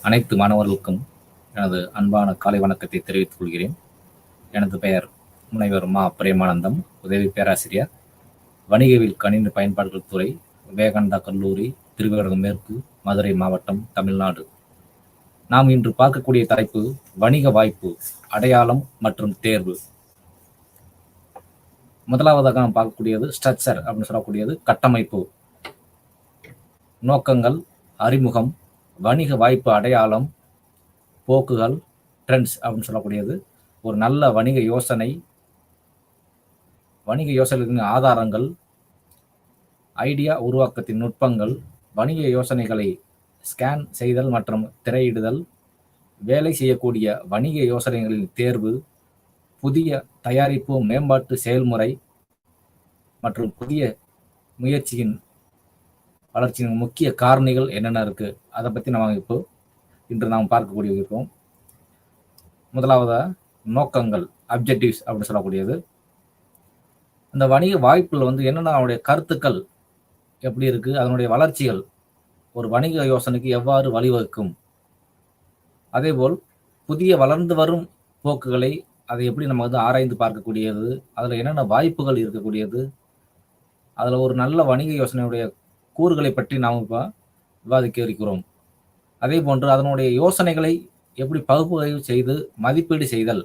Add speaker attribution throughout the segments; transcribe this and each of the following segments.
Speaker 1: அனைத்து மாணவர்களுக்கும் எனது அன்பான காலை வணக்கத்தை தெரிவித்துக் கொள்கிறேன். எனது பெயர் முனைவர் மா பிரேமானந்தம், உதவி பேராசிரியர், வணிகவியல் கணினி பயன்பாடுகள் துறை, விவேகானந்தா கல்லூரி, திருவேரகம் மேற்கு, மதுரை மாவட்டம், தமிழ்நாடு. நாம் இன்று பார்க்கக்கூடிய தலைப்பு வணிக வாய்ப்பு, அடையாளம் மற்றும் தேர்வு. முதலாவதாக நாம் பார்க்கக்கூடியது ஸ்ட்ரக்சர் அப்படின்னு சொல்லக்கூடியது கட்டமைப்பு, நோக்கங்கள், அறிமுகம், வணிக வாய்ப்பு அடையாளம், போக்குகள், ட்ரெண்ட்ஸ் அப்படின்னு சொல்லக்கூடியது ஒரு நல்ல வணிக யோசனை, வணிக யோசனைகளின் ஆதாரங்கள், ஐடியா உருவாக்கத்தின் நுட்பங்கள், வணிக யோசனைகளை ஸ்கேன் செய்தல் மற்றும் திரையிடுதல், வேலை செய்யக்கூடிய வணிக யோசனைகளின் தேர்வு, புதிய தயாரிப்பு மேம்பாட்டு செயல்முறை மற்றும் புதிய முயற்சியின் வளர்ச்சியின் முக்கிய காரணிகள் என்னென்ன இருக்கு, அதை பற்றி நம்ம இப்போ இன்று நாம் பார்க்கக்கூடிய இருக்கோம். முதலாவதா நோக்கங்கள், அப்ஜெக்டிவ்ஸ் அப்படின்னு சொல்லக்கூடியது. அந்த வணிக வாய்ப்புல என்னென்ன அவனுடைய கருத்துக்கள் எப்படி இருக்கு, அதனுடைய வளர்ச்சிகள் ஒரு வணிக யோசனைக்கு எவ்வாறு வழிவகுக்கும், அதேபோல் புதிய வளர்ந்து வரும் போக்குகளை அதை எப்படி நம்ம ஆராய்ந்து பார்க்கக்கூடியது, அதில் என்னென்ன வாய்ப்புகள் இருக்கக்கூடியது, அதில் ஒரு நல்ல வணிக யோசனையுடைய கூறுகளை பற்றி நாம் இப்போ விவாதிக்க இருக்கிறோம். அதே போன்று அதனுடைய யோசனைகளை எப்படி பகுப்பாய்வு செய்து மதிப்பீடு செய்தல்,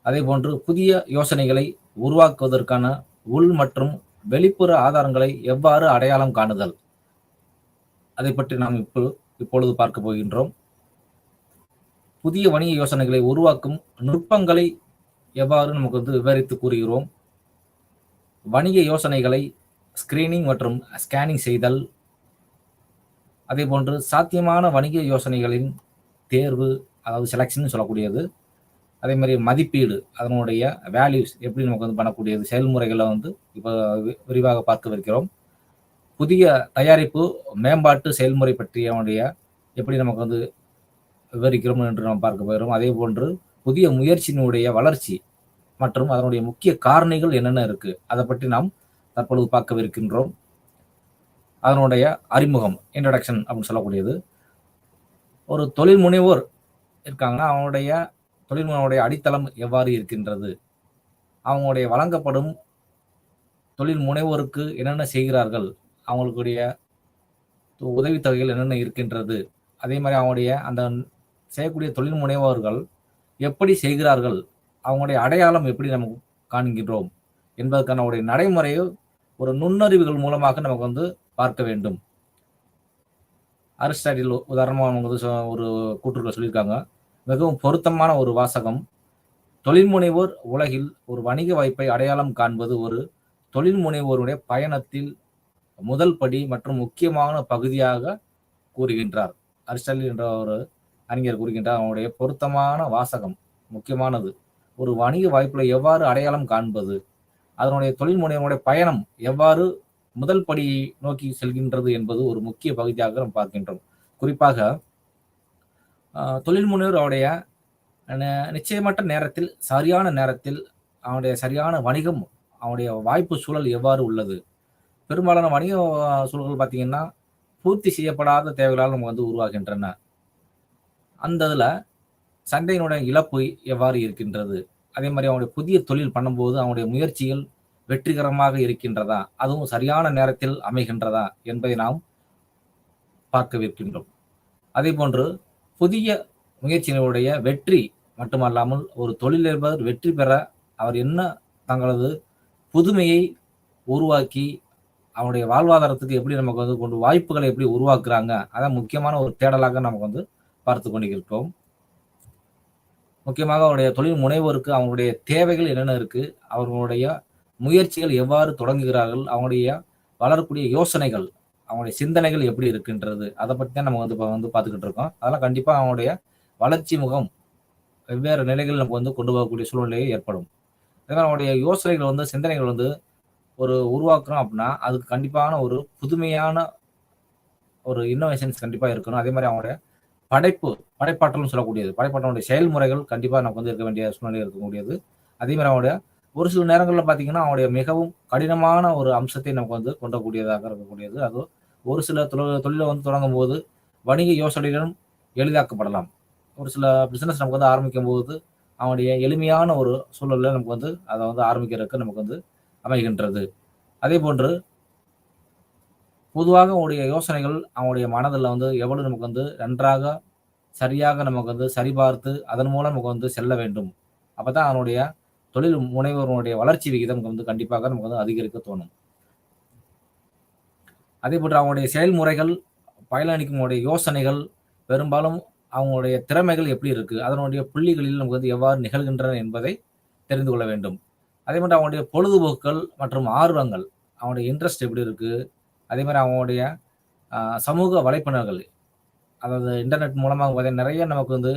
Speaker 1: அதே போன்று புதிய யோசனைகளை உருவாக்குவதற்கான உள் மற்றும் வெளிப்புற ஆதாரங்களை எவ்வாறு அடையாளம் காணுதல், அதை பற்றி நாம் இப்பொழுது பார்க்க போகின்றோம். புதிய வணிக யோசனைகளை உருவாக்கும் நுட்பங்களை எவ்வாறு நமக்கு விவரித்து கூறுகிறோம். வணிக யோசனைகளை ஸ்கிரீனிங் மற்றும் ஸ்கேனிங் செய்தல், அதே போன்று சாத்தியமான வணிக யோசனைகளின் தேர்வு, அதாவது செலெக்ஷன் சொல்லக்கூடியது, அதே மாதிரி மதிப்பீடு, அதனுடைய வேல்யூஸ் எப்படி நமக்கு பண்ணக்கூடியது, செயல்முறைகளை இப்போ விரிவாக பார்க்கவிருக்கிறோம். புதிய தயாரிப்பு மேம்பாட்டு செயல்முறை பற்றிய எப்படி நமக்கு விவரிக்கிறோம் என்று நாம் பார்க்க போகிறோம். அதே போன்று புதிய முயற்சியினுடைய வளர்ச்சி மற்றும் அதனுடைய முக்கிய காரணிகள் என்னென்ன இருக்கு, அதை பற்றி நாம் தற்பொழுது பார்க்கவிருக்கின்றோம். அதனுடைய அறிமுகம், இன்ட்ரடக்ஷன் அப்படின்னு சொல்லக்கூடியது. ஒரு தொழில் முனைவோர் இருக்காங்கன்னா அவனுடைய தொழில் முனைவோருடைய அடித்தளம் எவ்வாறு இருக்கின்றது, அவங்களுடைய வழங்கப்படும் தொழில் முனைவோருக்கு என்னென்ன செய்கிறார்கள், அவங்களுடைய உதவித்தொகைகள் என்னென்ன இருக்கின்றது, அதே மாதிரி அவங்களுடைய அந்த செய்யக்கூடிய தொழில் முனைவோர்கள் எப்படி செய்கிறார்கள், அவங்களுடைய அடையாளம் எப்படி நமக்கு காண்கின்றோம் என்பதற்கான அவருடைய நடைமுறையை ஒரு நுண்ணறிவுகள் மூலமாக நமக்கு பார்க்க வேண்டும். அரிஸ்டாட்டில் உதாரணமாக அவங்க ஒரு கூற்றுக்களை சொல்லியிருக்காங்க. மிகவும் பொருத்தமான ஒரு வாசகம். தொழில் முனைவோர் உலகில் ஒரு வணிக வாய்ப்பை அடையாளம் காண்பது ஒரு தொழில் முனைவோருடைய பயணத்தில் முதல் படி மற்றும் முக்கியமான பகுதியாக கூறுகின்றார். அரிஸ்டாட்டில் என்ற ஒரு அறிஞர் கூறுகின்றார். அவனுடைய பொருத்தமான வாசகம் முக்கியமானது. ஒரு வணிக வாய்ப்புல எவ்வாறு அடையாளம் காண்பது, அதனுடைய தொழில் முனைவோருடைய பயணம் எவ்வாறு முதல் படியை நோக்கி செல்கின்றது என்பது ஒரு முக்கிய பகுதியாக நாம் பார்க்கின்றோம். குறிப்பாக தொழில் முனைவர் அவருடைய நிச்சயமற்ற நேரத்தில் சரியான நேரத்தில் அவனுடைய சரியான வணிகம், அவனுடைய வாய்ப்பு சூழல் எவ்வாறு உள்ளது. பெரும்பாலான வணிக சூழல்கள் பார்த்தீங்கன்னா பூர்த்தி செய்யப்படாத தேவைகளால் நம்ம உருவாகின்றன. அந்த இதில் சந்தையினுடைய இழப்பு எவ்வாறு இருக்கின்றது, அதே மாதிரி அவனுடைய புதிய தொழில் பண்ணும்போது அவனுடைய முயற்சிகள் வெற்றிகரமாக இருக்கின்றதா, அதுவும் சரியான நேரத்தில் அமைகின்றதா என்பதை நாம் பார்க்கவிருக்கின்றோம். அதே போன்று புதிய முயற்சியினுடைய வெற்றி மட்டுமல்லாமல் ஒரு தொழிலதிபர் வெற்றி பெற அவர் என்ன தங்களது புதுமையை உருவாக்கி அவனுடைய வாழ்வாதாரத்துக்கு எப்படி நமக்கு கொண்டு வாய்ப்புகளை எப்படி உருவாக்குறாங்க, அதான் முக்கியமான ஒரு தேடலாக நமக்கு பார்த்து கொண்டிருக்கிறோம். முக்கியமாக அவருடைய தொழில் முனைவோருக்கு அவங்களுடைய தேவைகள் என்னென்ன இருக்கு, அவர்களுடைய முயற்சிகள் எவ்வாறு தொடங்குகிறார்கள், அவங்களுடைய வளரக்கூடிய யோசனைகள், அவங்களுடைய சிந்தனைகள் எப்படி இருக்கின்றது, அதை பற்றி தான் நம்ம இப்போ பார்த்துக்கிட்டு இருக்கோம். அதெல்லாம் கண்டிப்பாக அவங்களுடைய வளர்ச்சி முகம் வெவ்வேறு நிலைகள் நமக்கு கொண்டு போகக்கூடிய சூழ்நிலையை ஏற்படும். அதே மாதிரி அவங்களுடைய யோசனைகள் சிந்தனைகள் ஒரு உருவாக்குறோம் அப்படின்னா அதுக்கு கண்டிப்பான ஒரு புதுமையான ஒரு இன்னோவேஷன்ஸ் கண்டிப்பாக இருக்கணும். அதே மாதிரி அவங்களுடைய படைப்பாற்றலும் சொல்லக்கூடியது, படைப்பாற்றலுடைய செயல்முறைகள் கண்டிப்பாக நமக்கு இருக்க வேண்டிய சூழ்நிலை இருக்கக்கூடியது. அதே மாதிரி அவனுடைய ஒரு சில நேரங்களில் பார்த்தீங்கன்னா அவனுடைய மிகவும் கடினமான ஒரு அம்சத்தை நமக்கு கொண்டக்கூடியதாக இருக்கக்கூடியது. அது ஒரு சில தொழிலை தொடங்கும் போது வணிக யோசனையுடன் எளிதாக்கப்படலாம். ஒரு சில பிசினஸ் நமக்கு வந்து ஆரம்பிக்கும்போது, அவனுடைய எளிமையான ஒரு சூழல்ல நமக்கு வந்து அத வந்து ஆரம்பிக்கிறதுக்கு நமக்கு வந்து அமைகின்றது. அதேபோன்று பொதுவாக அவனுடைய யோசனைகள், அவனுடைய மனதில வந்து எவ்வளவு நமக்கு வந்து நன்றாக, சரியாக நமக்கு வந்து சரிபார்த்து, அதன் மூலம் நமக்கு வந்து செல்ல வேண்டும். அப்பதான் அவனுடைய தொழில் முனைவோருடைய வளர்ச்சி விகிதம் வந்து கண்டிப்பாக நமக்கு வந்து அதிகரிக்க தோணும். அதேபோன்று அவங்களுடைய செயல்முறைகள், பயனளிக்கும் யோசனைகள், பெரும்பாலும் அவங்களுடைய திறமைகள் எப்படி இருக்கு? அதனுடைய புள்ளிகளில் நமக்கு வந்து எவ்வாறு நிகழ்கின்றன என்பதை தெரிந்து கொள்ள வேண்டும். அதேமாரி அவங்களுடைய பொழுதுபோக்குகள் மற்றும் ஆர்வங்கள், அவனுடைய இன்ட்ரெஸ்ட் எப்படி இருக்கு? அதேமாரி அவங்களுடைய அ சமூக வலைப்பின்னல்கள், அதாவது இன்டர்நெட் மூலமா பார்த்தீங்கன்னா, நெறைய நமக்கு வந்து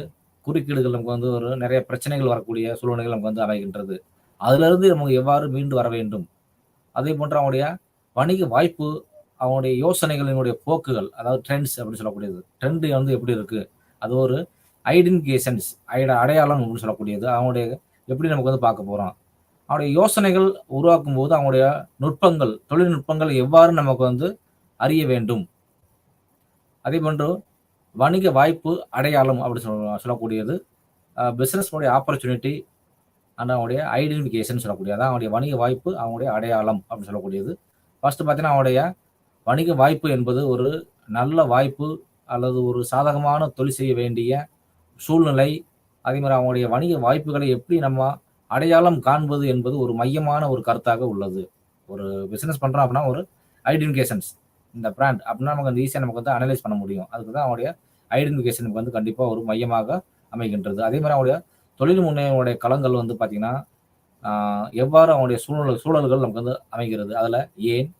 Speaker 1: குறுக்கீடுகள் நமக்கு வந்து ஒரு நெறைய பிரச்சனைகள் வரக்கூடிய சூழ்நிலைகள் நமக்கு வந்து அமைகின்றது. அதிலிருந்து நம்ம எவ்வாறு மீண்டு வர வேண்டும்? அதேபோன்று அவனுடைய வணிக வாய்ப்பு, அவனுடைய யோசனைகளினுடைய போக்குகள், அதாவது ட்ரெண்ட்ஸ் அப்படின்னு சொல்லக்கூடியது. ட்ரெண்ட் வந்து எப்படி இருக்கு? அது ஒரு ஐடென்டிஃபிகேஷன்ஸ் அடையாளம் அப்படின்னு சொல்லக்கூடியது. அவனுடைய எப்படி நமக்கு வந்து பார்க்க போறோம்? அவனுடைய யோசனைகள் உருவாக்கும்போது, அவனுடைய நுட்பங்கள், தொழில்நுட்பங்கள் எவ்வாறு நமக்கு வந்து அறிய வேண்டும்? அதேபோன்று வணிக வாய்ப்பு அடையாளம் அப்படி சொல்லக்கூடியது. பிசினஸ் உடைய ஆப்பர்ச்சுனிட்டி அண்ட் அவனுடைய ஐடென்டிஃபிகேஷன் சொல்லக்கூடியது. அதான் அவனுடைய வணிக வாய்ப்பு, அவனுடைய அடையாளம் அப்படின்னு சொல்லக்கூடியது. ஃபர்ஸ்ட் பார்த்தீங்கன்னா, அவனுடைய வணிக வாய்ப்பு என்பது ஒரு நல்ல வாய்ப்பு அல்லது ஒரு சாதகமான தொழில் செய்ய வேண்டிய சூழ்நிலை. அதேமாரி அவங்களுடைய வணிக வாய்ப்புகளை எப்படி நம்ம அடையாளம் காண்பது என்பது ஒரு மையமான ஒரு கருத்தாக உள்ளது. ஒரு பிசினஸ் பண்றோம் அப்படின்னா, ஒரு ஐடென்டிஃபிகேஷன்ஸ் இந்த பிராண்ட் அப்படின்னா நமக்கு வந்து ஈஸியா நமக்கு வந்து அனலைஸ் பண்ண முடியும். அதுக்கு தான் அவனுடைய ஐடென்டிஃபிகேஷன் வந்து கண்டிப்பா ஒரு மையமாக அமைகின்றது. அதேமாரி அவனுடைய தொழில் முனைவோருடைய களங்கள் வந்து பார்த்தீங்கன்னா, ஆ எவ்வாறு அவனுடைய சூழல்கள் நமக்கு வந்து அமைகிறது. அதுல ஏன்,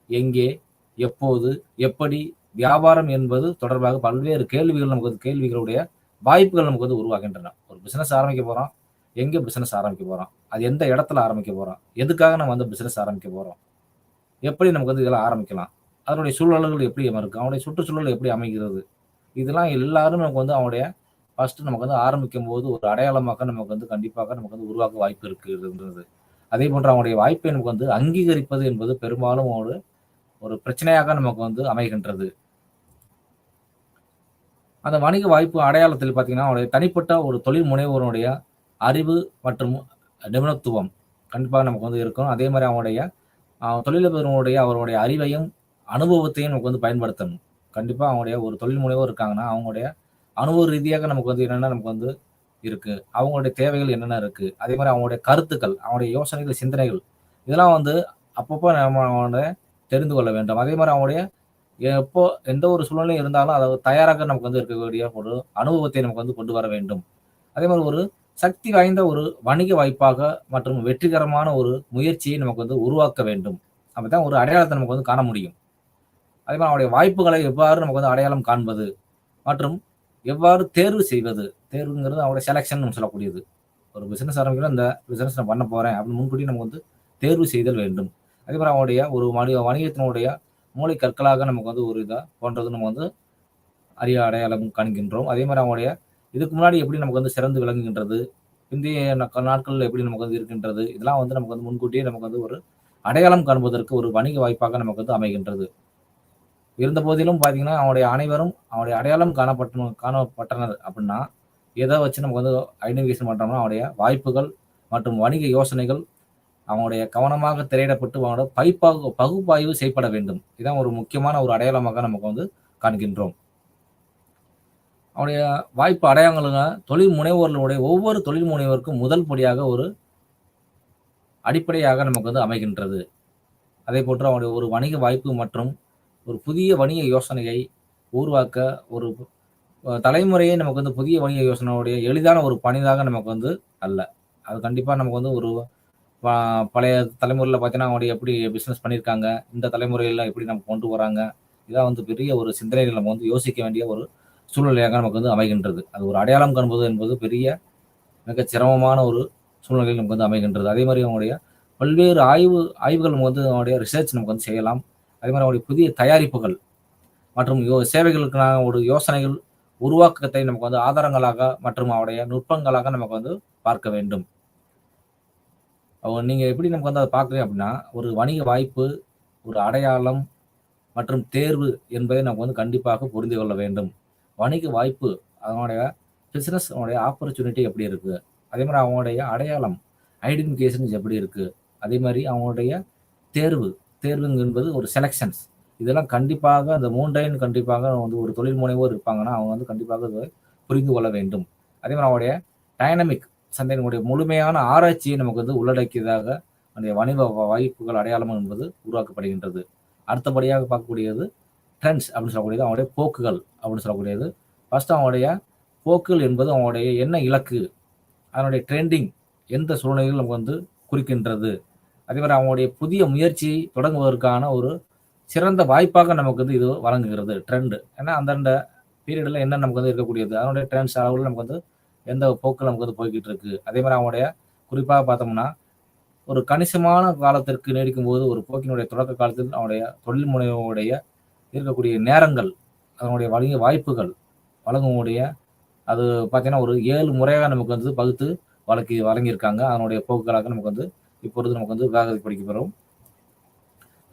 Speaker 1: எங்கே, எப்போது, எப்படி, வியாபாரம் என்பது தொடர்பாக பல்வேறு கேள்விகள் நமக்கு வந்து கேள்விகளுடைய வாய்ப்புகள் நமக்கு வந்து உருவாகின்றன. ஒரு பிசினஸ் ஆரம்பிக்க போறோம். எங்க பிசினஸ் ஆரம்பிக்க போறோம்? அது எந்த இடத்துல ஆரம்பிக்க போறோம்? எதுக்காக நம்ம வந்து பிசினஸ் ஆரம்பிக்க போறோம்? எப்படி நமக்கு வந்து இதெல்லாம் ஆரம்பிக்கலாம்? அதனுடைய சூழல்கள் எப்படி இருக்கு? அவனுடைய சுற்றுச்சூழல் எப்படி அமைகிறது? இதெல்லாம் எல்லாரும் நமக்கு வந்து அவனுடைய ஃபர்ஸ்ட் நமக்கு வந்து ஆரம்பிக்கும்போது ஒரு அடையாளமாக நமக்கு வந்து கண்டிப்பாக நமக்கு வந்து உருவாக்க வாய்ப்பு இருக்குன்றது. அதேபோன்று அவனுடைய வாய்ப்பை நமக்கு வந்து அங்கீகரிப்பது என்பது பெரும்பாலும் ஒரு ஒரு பிரச்சனையாக நமக்கு வந்து அமைகின்றது. அந்த வணிக வாய்ப்பு அடையாளத்தில் பார்த்தீங்கன்னா, அவருடைய தனிப்பட்ட ஒரு தொழில் முனைவோருடைய அறிவு மற்றும் நிபுணத்துவம் கண்டிப்பாக நமக்கு வந்து இருக்கும். அதே மாரி அவனுடைய தொழிலதிபருடைய அவருடைய அறிவையும், அனுபவத்தையும் நமக்கு வந்து பயன்படுத்தணும். கண்டிப்பா அவங்களுடைய ஒரு தொழில் முனைவோர் இருக்காங்கன்னா, அவங்களுடைய அனுபவ ரீதியாக நமக்கு வந்து என்னென்ன நமக்கு வந்து இருக்கு. அவங்களுடைய தேவைகள் என்னென்ன இருக்கு. அதே மாரி அவங்களுடைய கருத்துக்கள், அவங்களுடைய யோசனைகள், சிந்தனைகள் இதெல்லாம் வந்து அப்பப்போ நம்ம வந்து தெரிந்து கொள்ள வேண்டும். அதே மாரி அவங்களுடைய எப்போ எந்த ஒரு சூழ்நிலை இருந்தாலும் அதாவது தயாராக நமக்கு வந்து இருக்கக்கூடிய ஒரு அனுபவத்தை நமக்கு வந்து கொண்டு வர வேண்டும். அதே மாரி ஒரு சக்தி வாய்ந்த ஒரு வணிக வாய்ப்பாக மற்றும் வெற்றிகரமான ஒரு முயற்சியை நமக்கு வந்து உருவாக்க வேண்டும். அப்பதான் ஒரு அடையாளத்தை நமக்கு வந்து காண முடியும். அதே மாரி அவருடைய வாய்ப்புகளை எவ்வாறு நமக்கு வந்து அடையாளம் காண்பது மற்றும் எவ்வாறு தேர்வு செய்வது? தேர்வுங்கிறது அவருடைய செலக்ஷன் சொல்லக்கூடியது. ஒரு பிசினஸ் ஆரம்பிக்கிறோம், இந்த பிசினஸ் நான் பண்ண போறேன் அப்படின்னு முன்கூட்டியே நமக்கு வந்து தேர்வு செய்தல் வேண்டும். அதே மாரி அவனுடைய ஒரு வணிகத்தினுடைய மூலை கற்களாக நமக்கு வந்து ஒரு இதா போன்றது நம்ம வந்து அடையாளம் காண்கின்றோம். அதே மாரி அவங்களுடைய இதுக்கு முன்னாடி எப்படி நமக்கு வந்து சிறந்து விளங்குகின்றது, பிந்தைய நாட்கள்ல எப்படி நமக்கு வந்து இருக்கின்றது, இதெல்லாம் வந்து நமக்கு வந்து முன்கூட்டியே நமக்கு வந்து ஒரு அடையாளம் காண்பதற்கு ஒரு வணிக வாய்ப்பாக நமக்கு வந்து அமைகின்றது. இருந்தபோதிலும் பார்த்தீங்கன்னா, அவனுடைய அடையாளம் காணப்பட்டனர் அப்படின்னா, எத வச்சு நமக்கு வந்து ஐடென்டிஃபிகேஷன் பண்றோம்னா, அவனுடைய வாய்ப்புகள் மற்றும் வணிக யோசனைகள் அவனுடைய கவனமாக திரையிடப்பட்டு அவனோட பகுப்பாய்வு செய்யப்பட வேண்டும். இதான் ஒரு முக்கியமான ஒரு அடையாளமாக நமக்கு வந்து காண்கின்றோம். அவனுடைய வாய்ப்பு அடையாளங்கள்னா, தொழில் முனைவோர்களுடைய ஒவ்வொரு தொழில் முனைவோருக்கும் முதல் படியாக ஒரு அடிப்படையாக நமக்கு வந்து அமைகின்றது. அதேபோன்று அவனுடைய ஒரு வணிக வாய்ப்பு மற்றும் ஒரு புதிய வணிக யோசனையை உருவாக்க ஒரு தலைமுறையே நமக்கு வந்து புதிய வணிக யோசனையுடைய எளிதான ஒரு பணிதாக நமக்கு வந்து அல்ல. அது கண்டிப்பா நமக்கு வந்து ஒரு ப பழைய தலைமுறையில பார்த்தீங்கன்னா, அவங்க எப்படி பிசினஸ் பண்ணியிருக்காங்க. இந்த தலைமுறையில எப்படி நம்ம கொண்டு வராங்க. இதான் வந்து பெரிய ஒரு சிந்தனைகள் நம்ம வந்து யோசிக்க வேண்டிய ஒரு சூழ்நிலையாக நமக்கு வந்து அமைகின்றது. அது ஒரு அடையாளம் காண்பது என்பது பெரிய மிகச் சிரமமான ஒரு சூழ்நிலை நமக்கு வந்து அமைகின்றது. அதே மாரி அவங்களுடைய பல்வேறு ஆய்வுகள் நம்ம வந்து அவனுடைய ரிசர்ச் நமக்கு வந்து செய்யலாம். அதே மாரி அவருடைய புதிய தயாரிப்புகள் மற்றும் சேவைகளுக்கான ஒரு யோசனைகள் உருவாக்கத்தை நமக்கு வந்து ஆதாரங்களாக மற்றும் அவருடைய நுட்பங்களாக நமக்கு வந்து பார்க்க வேண்டும். நீங்க எப்படி நமக்கு வந்து அத பார்க்குறீங்க அப்படின்னா, ஒரு வணிக வாய்ப்பு, ஒரு அடையாளம் மற்றும் தேர்வு என்பதை நமக்கு வந்து கண்டிப்பாக புரிந்து கொள்ள வேண்டும். வணிக வாய்ப்பு அதனுடைய பிசினஸ் ஆப்பர்ச்சுனிட்டி எப்படி இருக்கு, அதே மாதிரி அவங்களுடைய அடையாளம் ஐடென்டிஃபிகேஷன்ஸ் எப்படி இருக்கு, அதே மாதிரி அவங்களுடைய தேர்வு தேர்வுங்க என்பது ஒரு செலெக்ஷன்ஸ், இதெல்லாம் கண்டிப்பாக அந்த மூன்றையும் கண்டிப்பாக வந்து ஒரு தொழில் முனைவோர் இருப்பாங்கன்னா அவங்க வந்து கண்டிப்பாக இதை புரிந்து கொள்ள வேண்டும். அதே மாதிரி அவங்களுடைய டைனமிக் சந்தையினுடைய முழுமையான ஆராய்ச்சியை நமக்கு வந்து உள்ளடக்கியதாக அந்த வணிக வாய்ப்புகள் அடையாளம் என்பது உருவாக்கப்படுகின்றது. அடுத்தபடியாக பார்க்கக்கூடியது ட்ரெண்ட்ஸ் அப்படின்னு சொல்லக்கூடியது அவங்களுடைய போக்குகள் அப்படின்னு சொல்லக்கூடியது. ஃபர்ஸ்ட் அவங்களுடைய போக்குகள் என்பது அவங்களுடைய என்ன இலக்கு, அதனுடைய ட்ரெண்டிங் எந்த சூழ்நிலையில் நமக்கு வந்து குறிக்கின்றது, அதே மாதிரி அவங்களுடைய புதிய முயற்சியை தொடங்குவதற்கான ஒரு சிறந்த வாய்ப்பாக நமக்கு வந்து இது வழங்குகிறது ட்ரெண்ட். ஏன்னா அந்தந்த பீரியடில் என்ன நமக்கு வந்து இருக்கக்கூடியது, அதனுடைய ட்ரெண்ட்ஸ் அளவில் நமக்கு வந்து எந்த போக்கு நமக்கு வந்து போய்கிட்டு இருக்கு. அதே மாதிரி அவங்களுடைய குறிப்பாக பார்த்தோம்னா ஒரு கணிசமான காலத்திற்கு நீடிக்கும் போது ஒரு போக்கினுடைய தொடக்க காலத்தில் அவனுடைய தொழில் முனைவோடைய இருக்கக்கூடிய நேரங்கள், அதனுடைய வணிக வாய்ப்புகள் வழங்கக்கூடிய அது பார்த்தீங்கன்னா ஒரு 7 முறையாக நமக்கு வந்து பகுத்து வழங்கியிருக்காங்க. அதனுடைய போக்குகளாக நமக்கு வந்து இப்பொழுது நமக்கு வந்து விவாதிக்கப்படுகிறோம்.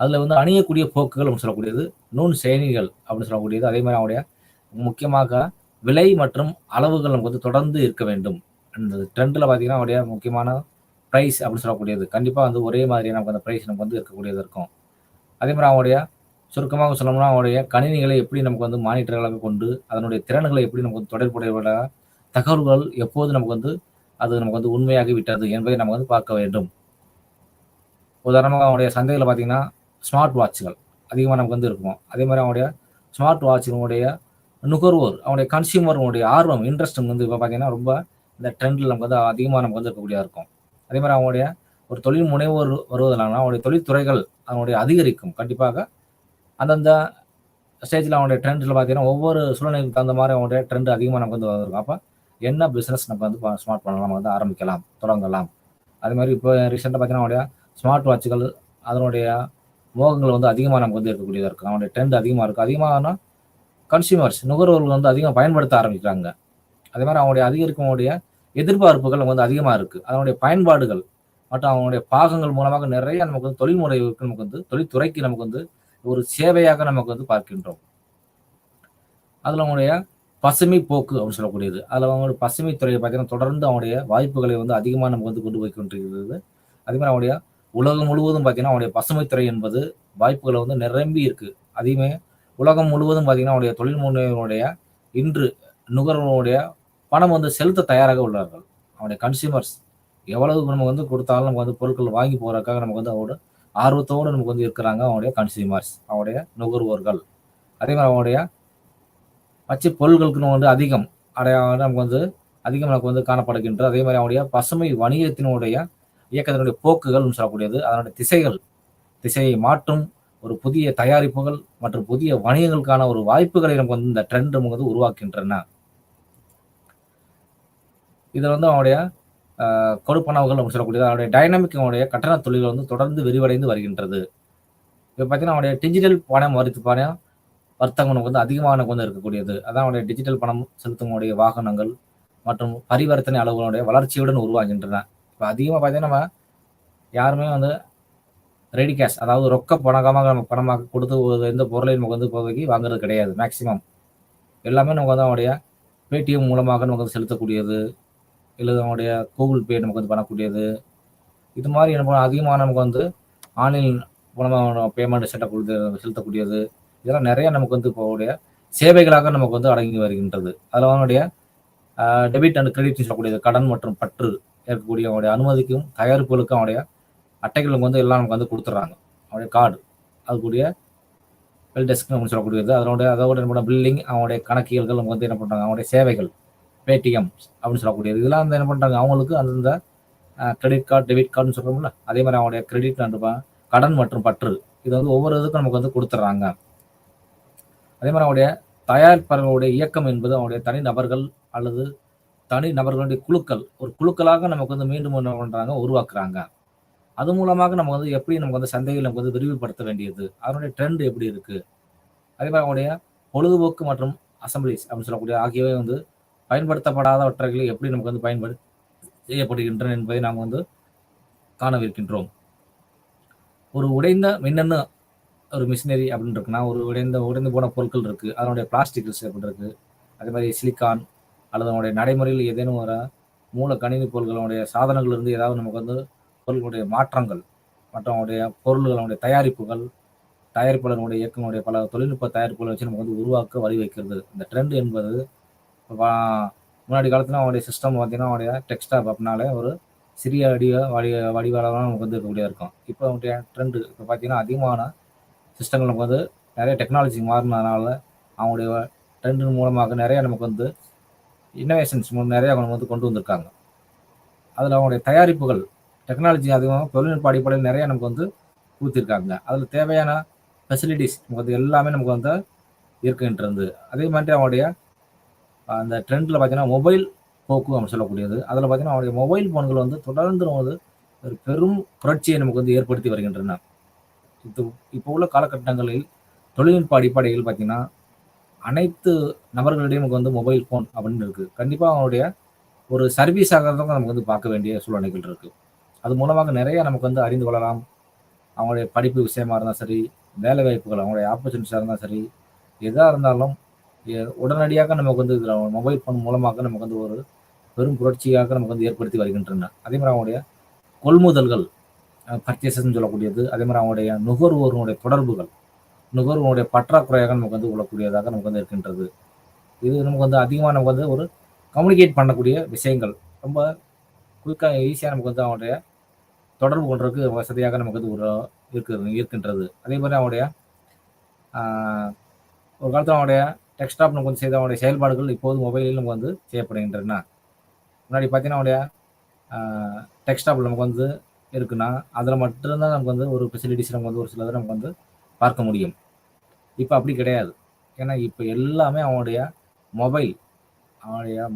Speaker 1: அதில் வந்து அணியக்கூடிய போக்குகள் அப்படின்னு சொல்லக்கூடியது நுண் செயலிகள் அப்படின்னு சொல்லக்கூடியது. அதே மாதிரி அவனுடைய முக்கியமாக விலை மற்றும் அளவுகள் நமக்கு வந்து தொடர்ந்து இருக்க வேண்டும். அந்த ட்ரெண்டில் பார்த்தீங்கன்னா அவருடைய முக்கியமான ப்ரைஸ் அப்படின்னு சொல்லக்கூடியது கண்டிப்பாக வந்து ஒரே மாதிரி நமக்கு அந்த ப்ரைஸ் நமக்கு வந்து இருக்கக்கூடியது இருக்கும். அதே மாதிரி அவனுடைய சுருக்கமாக சொல்லணும்னா அவனுடைய கணினிகளை எப்படி நமக்கு வந்து மானிட்டர்களாக கொண்டு அதனுடைய திறன்களை எப்படி நமக்கு வந்து தொடர்புடைய தகவல்கள் எப்போது நமக்கு வந்து அது நமக்கு வந்து உண்மையாகி விட்டது என்பதை நம்ம வந்து பார்க்க வேண்டும். உதாரணமாக அவனுடைய சந்தையில் பார்த்தீங்கன்னா ஸ்மார்ட் வாட்சுகள் அதிகமாக நமக்கு வந்து இருக்கும். அதே மாதிரி அவனுடைய ஸ்மார்ட் வாட்சினுடைய நுகர்வோர் அவனுடைய கன்சியூமருடைய ஆர்வம் இன்ட்ரெஸ்ட் வந்து இப்போ பார்த்தீங்கன்னா ரொம்ப இந்த ட்ரெண்டில் நமக்கு வந்து அதிகமாக நமக்கு வந்து இருக்கக்கூடியதாக இருக்கும். அதே மாதிரி அவனுடைய ஒரு தொழில் முனைவோர் வருவதனால அவனுடைய தொழில்துறைகள் அவனுடைய அதிகரிக்கும். கண்டிப்பாக அந்தந்த ஸ்டேஜில் அவனுடைய ட்ரெண்டில் பார்த்தீங்கன்னா ஒவ்வொரு சூழ்நிலைக்கு தகுந்த மாதிரி அவனுடைய ட்ரெண்ட் அதிகமாக நமக்கு வந்து வந்திருக்கும். அப்போ என்ன பிஸ்னஸ் நம்ம வந்து ஸ்மார்ட் பண்ணலாம், நம்ம வந்து ஆரம்பிக்கலாம், தொடங்கலாம். அதே மாதிரி இப்போ ரீசெண்டாக பார்த்தீங்கன்னா அவனுடைய ஸ்மார்ட் வாட்சுகள் அதனுடைய மோகங்கள் வந்து அதிகமாக நமக்கு வந்து இருக்கக்கூடியதாக இருக்கும். அவனுடைய ட்ரெண்ட் அதிகமாக இருக்கும். அதிகமான கன்சியூமர்ஸ் நுகர்வோர்கள் வந்து அதிகமாக பயன்படுத்த ஆரம்பிக்கிறாங்க. அதே மாதிரி அவனுடைய அதிகரிக்கக்கூடிய எதிர்பார்ப்புகள் வந்து அதிகமாக இருக்கு. அதனுடைய பயன்பாடுகள் மற்றும் அவனுடைய பாகங்கள் மூலமாக நிறைய நமக்கு வந்து தொழில் முறைக்கு நமக்கு வந்து தொழில்துறைக்கு நமக்கு வந்து ஒரு சேவையாக நமக்கு வந்து பார்க்கின்றோம். அதில் அவனுடைய பசுமை போக்கு அப்படின்னு சொல்லக்கூடியது. அதில் அவங்களுடைய பசுமை துறையை பார்த்தீங்கன்னா தொடர்ந்து அவனுடைய வாய்ப்புகளை வந்து அதிகமாக நமக்கு வந்து கொண்டு போய் கொண்டிருக்கிறது. அதே மாதிரி அவனுடைய உலகம் முழுவதும் பார்த்தீங்கன்னா அவனுடைய பசுமை துறை என்பது வாய்ப்புகளை வந்து நிரம்பி இருக்கு. அதிகமே உலகம் முழுவதும் பார்த்தீங்கன்னா அவனுடைய தொழில் முனைவருடைய இன்று நுகர்வோருடைய பணம் வந்து செலுத்த தயாராக உள்ளார்கள். அவனுடைய கன்சியூமர்ஸ் எவ்வளவு நம்ம வந்து கொடுத்தாலும் நமக்கு வந்து பொருட்கள் வாங்கி போறதுக்காக நமக்கு வந்து அவரோட ஆர்வத்தோடு நமக்கு வந்து இருக்கிறாங்க அவனுடைய கன்சியூமர்ஸ், அவனுடைய நுகர்வோர்கள். அதே மாதிரி அவனுடைய பச்சை பொருட்களுக்கு வந்து அதிகம் அடையாளம் நமக்கு வந்து அதிகம் நமக்கு வந்து காணப்படுகின்ற. அதே மாதிரி அவனுடைய பசுமை வணிகத்தினுடைய இயக்கத்தினுடைய போக்குகள் சொல்லக்கூடியது அதனுடைய திசையை மாற்றும் ஒரு புதிய தயாரிப்புகள் மற்றும் புதிய வணிகங்களுக்கான ஒரு வாய்ப்புகளை நமக்கு வந்து இந்த ட்ரெண்ட் நமக்கு வந்து உருவாக்கின்றன. இதில் வந்து அவனுடைய கொடுப்பனவுகள் அப்படின்னு சொல்லக்கூடியது அவனுடைய டைனாமிக் அவனுடைய கட்டண தொழில் வந்து தொடர்ந்து விரிவடைந்து வருகின்றது. இப்போ பார்த்தீங்கன்னா அவனுடைய டிஜிட்டல் பணம் வர்த்தகம் நமக்கு வந்து அதிகமாக நமக்கு வந்து இருக்கக்கூடியது. அதான் அவனுடைய டிஜிட்டல் பணம் செலுத்தக்கூடிய வாகனங்கள் மற்றும் பரிவர்த்தனை அளவுகளுடைய வளர்ச்சியுடன் உருவாகின்றன. இப்போ அதிகமாக பார்த்தீங்கன்னா நம்ம யாருமே வந்து ரெடி கேஷ் அதாவது ரொக்க பணமாக கொடுத்து எந்த பொருளையும் நமக்கு வந்து இப்போதைக்கு வாங்குறது கிடையாது. மேக்சிமம் எல்லாமே நமக்கு வந்து அவனுடைய பேடிஎம் மூலமாக நமக்கு வந்து செலுத்தக்கூடியது, இல்லை நம்முடைய கூகுள் பே நமக்கு வந்து பண்ணக்கூடியது. இது மாதிரி என்ன அதிகமாக நமக்கு வந்து ஆன்லைன் மூலமாக பேமெண்ட் செலுத்தக்கூடியது. இதெல்லாம் நிறைய நமக்கு வந்து இப்போ சேவைகளாக நமக்கு வந்து அடங்கி வருகின்றது. அதில் அவனுடைய டெபிட் அண்ட் கிரெடிட் சொல்லக்கூடியது கடன் மற்றும் பற்று இருக்கக்கூடிய அவனுடைய அனுமதிக்கும் தயாரிப்புகளுக்கும் அவனுடைய அட்டைகளுக்கு வந்து எல்லாம் நமக்கு வந்து கொடுத்துட்றாங்க. அவனுடைய கார்டு அதுக்கூடிய வெல் டெஸ்க் அப்படின்னு சொல்லக்கூடியது அதோட என்ன பில்லிங் அவனுடைய கணக்கியல்கள் நமக்கு வந்து என்ன பண்ணுறாங்க அவனுடைய சேவைகள் பேடிஎம் அப்படின்னு சொல்லக்கூடியது. இதெல்லாம் வந்து என்ன பண்ணுறாங்க அவங்களுக்கு அந்தந்த கிரெடிட் கார்டு டெபிட் கார்டுன்னு சொல்கிறோம்ல அதே மாதிரி அவனுடைய கிரெடிட் கடன் மற்றும் பற்று இது வந்து ஒவ்வொரு இதுக்கும் நமக்கு வந்து கொடுத்துட்றாங்க. அதே மாதிரி அவனுடைய தயாரிப்பாளர்களுடைய இயக்கம் என்பது அவனுடைய தனிநபர்கள் அல்லது தனிநபர்களுடைய குழுக்கள் ஒரு குழுக்களாக நமக்கு வந்து மீண்டும் என்ன பண்ணுறாங்க உருவாக்குறாங்க. அது மூலமாக நம்ம வந்து எப்படி நமக்கு வந்து சந்தையில் நமக்கு வந்து விரிவுபடுத்த வேண்டியது அதனுடைய ட்ரெண்ட் எப்படி இருக்கு. அதே மாதிரி அவனுடைய பொழுதுபோக்கு மற்றும் அசம்பிளிஸ் அப்படின்னு சொல்லக்கூடிய ஆகியவை வந்து பயன்படுத்தப்படாதவற்றைகளை எப்படி நமக்கு வந்து செய்யப்படுகின்றன என்பதை நாம் வந்து காணவிருக்கின்றோம். ஒரு உடைந்த மின்னணு ஒரு மிஷினரி அப்படின்னு இருக்குன்னா ஒரு உடைந்து போன பொருட்கள் இருக்கு, அதனுடைய பிளாஸ்டிக் அப்படின்னு இருக்கு, அதே மாதிரி சிலிக்கான் அல்லது அவனுடைய நடைமுறையில் ஏதேனும் ஒரு மூல கணினி பொருள்களுடைய சாதனங்கள் இருந்து ஏதாவது நமக்கு வந்து பொருள்களுடைய மாற்றங்கள் மற்றும் அவனுடைய பொருள்களுடைய தயாரிப்புகள், தயாரிப்பாளர்களுடைய இயக்கங்களுடைய பல தொழில்நுட்ப தயாரிப்புகளை வச்சு நமக்கு வந்து உருவாக்க வழிவகுக்கிறது. இந்த ட்ரெண்ட் என்பது முன்னாடி காலத்துல அவனுடைய சிஸ்டம் பார்த்தீங்கன்னா, அவனுடைய டெக்ஸ்டாப் அப்படின்னாலே ஒரு சிறிய வடிவாளம் நமக்கு வந்து இருக்கக்கூடியதாக இருக்கும். இப்போ அவனுடைய ட்ரெண்டு இப்போ பார்த்தீங்கன்னா, அதிகமான சிஸ்டங்கள் நமக்கு வந்து நிறைய டெக்னாலஜி மாறினதுனால அவங்களுடைய ட்ரெண்டின் மூலமாக நிறைய நமக்கு வந்து இன்னோவேஷன்ஸ் நிறைய அவங்க வந்து கொண்டு வந்திருக்காங்க. அதில் அவங்களுடைய தயாரிப்புகள் டெக்னாலஜி அதிகமாக தொழில்நுட்ப அடிப்படையில் நிறைய நமக்கு வந்து கொடுத்துருக்காங்க. அதில் தேவையான ஃபெசிலிட்டிஸ் நமக்கு வந்து எல்லாமே நமக்கு வந்து இருக்கின்றது. அதே மாதிரி அவனுடைய அந்த ட்ரெண்டில் பார்த்தீங்கன்னா மொபைல் போக்கு அப்படின்னு சொல்லக்கூடியது. அதில் பார்த்தீங்கன்னா அவனுடைய மொபைல் ஃபோன்கள் வந்து தொடர்ந்து வந்து ஒரு பெரும் புரட்சியை நமக்கு வந்து ஏற்படுத்தி வருகின்றன. இப்போ உள்ள காலகட்டங்களில் தொழில்நுட்ப அடிப்படையில் பார்த்தீங்கன்னா அனைத்து நபர்களிடையும் நமக்கு வந்து மொபைல் ஃபோன் அப்படின்னு இருக்குது. கண்டிப்பாக அவனுடைய ஒரு சர்வீஸாக தான் நமக்கு வந்து பார்க்க வேண்டிய சூழ்நிலைகள் இருக்குது. அது மூலமாக நிறைய நமக்கு வந்து அறிந்து கொள்ளலாம். அவங்களுடைய படிப்பு விஷயமா இருந்தாலும் சரி, வேலை வாய்ப்புகள் அவங்களுடைய ஆப்பர்ச்சுனிட்டிஸாக இருந்தாலும் சரி, எதாக இருந்தாலும் உடனடியாக நமக்கு வந்து இதில் மொபைல் ஃபோன் மூலமாக நமக்கு வந்து ஒரு பெரும் புரட்சியாக நமக்கு வந்து ஏற்படுத்தி வருகின்றன. அதே மாதிரி அவங்களுடைய கொள்முதல்கள் பர்ச்சேசஸ்ன்னு சொல்லக்கூடியது, அதே மாதிரி அவங்களுடைய நுகர்வோருடைய தொடர்புகள், நுகர்வோருடைய பற்றாக்குறையாக நமக்கு வந்து உள்ளக்கூடியதாக நமக்கு வந்து இருக்கின்றது. இது நமக்கு வந்து அதிகமாக நமக்கு வந்து ஒரு கம்யூனிகேட் பண்ணக்கூடிய விஷயங்கள் ரொம்ப குயிக்காக ஈஸியாக நமக்கு வந்து அவனுடைய தொடர்பு கொள்றதுக்கு வசதியாக நமக்கு வந்து ஒரு இருக்கின்றது. அதே மாதிரி அவனுடைய ஒரு காலத்தில் அவனுடைய டெக்ஸ்டாப் நமக்கு வந்து செய்த அவனுடைய செயல்பாடுகள் இப்போது மொபைலில் நமக்கு வந்து செய்யப்படுகின்றன. முன்னாடி பார்த்தீங்கன்னா அவனுடைய டெக்ஸ்டாப்பில் நமக்கு வந்து இருக்குன்னா அதில் மட்டும்தான் நமக்கு வந்து ஒரு ஃபெசிலிட்டிஸ் நமக்கு வந்து ஒரு சிலதை நமக்கு வந்து பார்க்க முடியும். இப்போ அப்படி கிடையாது. ஏன்னா இப்போ எல்லாமே அவனுடைய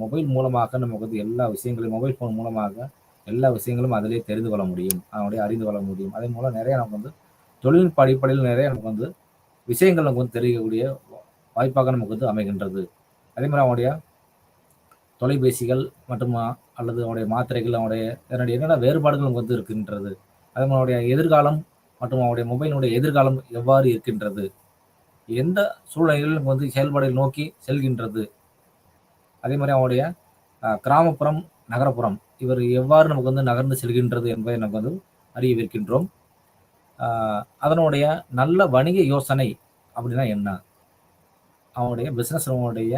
Speaker 1: மொபைல் மூலமாக நமக்கு வந்து எல்லா விஷயங்களையும் மொபைல் ஃபோன் மூலமாக எல்லா விஷயங்களும் அதிலே தெரிந்து கொள்ள முடியும், அவனுடைய அறிந்து கொள்ள முடியும். அதே மூலம் நிறைய நமக்கு வந்து தொழில்நுட்ப அடிப்படையில் நிறைய நமக்கு வந்து விஷயங்கள் நமக்கு வந்து தெரியக்கூடிய வாய்ப்பாக நமக்கு வந்து அமைகின்றது. அதே மாதிரி அவனுடைய தொலைபேசிகள் மற்றும் அல்லது அவனுடைய மாத்திரைகள் அவனுடைய என்னென்ன வேறுபாடுகள் நமக்கு வந்து இருக்கின்றது. அதே மாதிரி அவனுடைய எதிர்காலம் மற்றும் அவனுடைய மொபைலினுடைய எதிர்காலம் எவ்வாறு இருக்கின்றது, எந்த சூழ்நிலைகளில் வந்து செயல்பாடுகள் நோக்கி செல்கின்றது, அதே மாதிரி அவனுடைய கிராமப்புறம் நகரப்புறம் இவர் எவ்வாறு நமக்கு வந்து நகர்ந்து செல்கின்றது என்பதை நமக்கு வந்து அறியவிருக்கின்றோம். அதனுடைய நல்ல வணிக யோசனை அப்படின்னா என்ன, அவனுடைய பிஸ்னஸ் அவனுடைய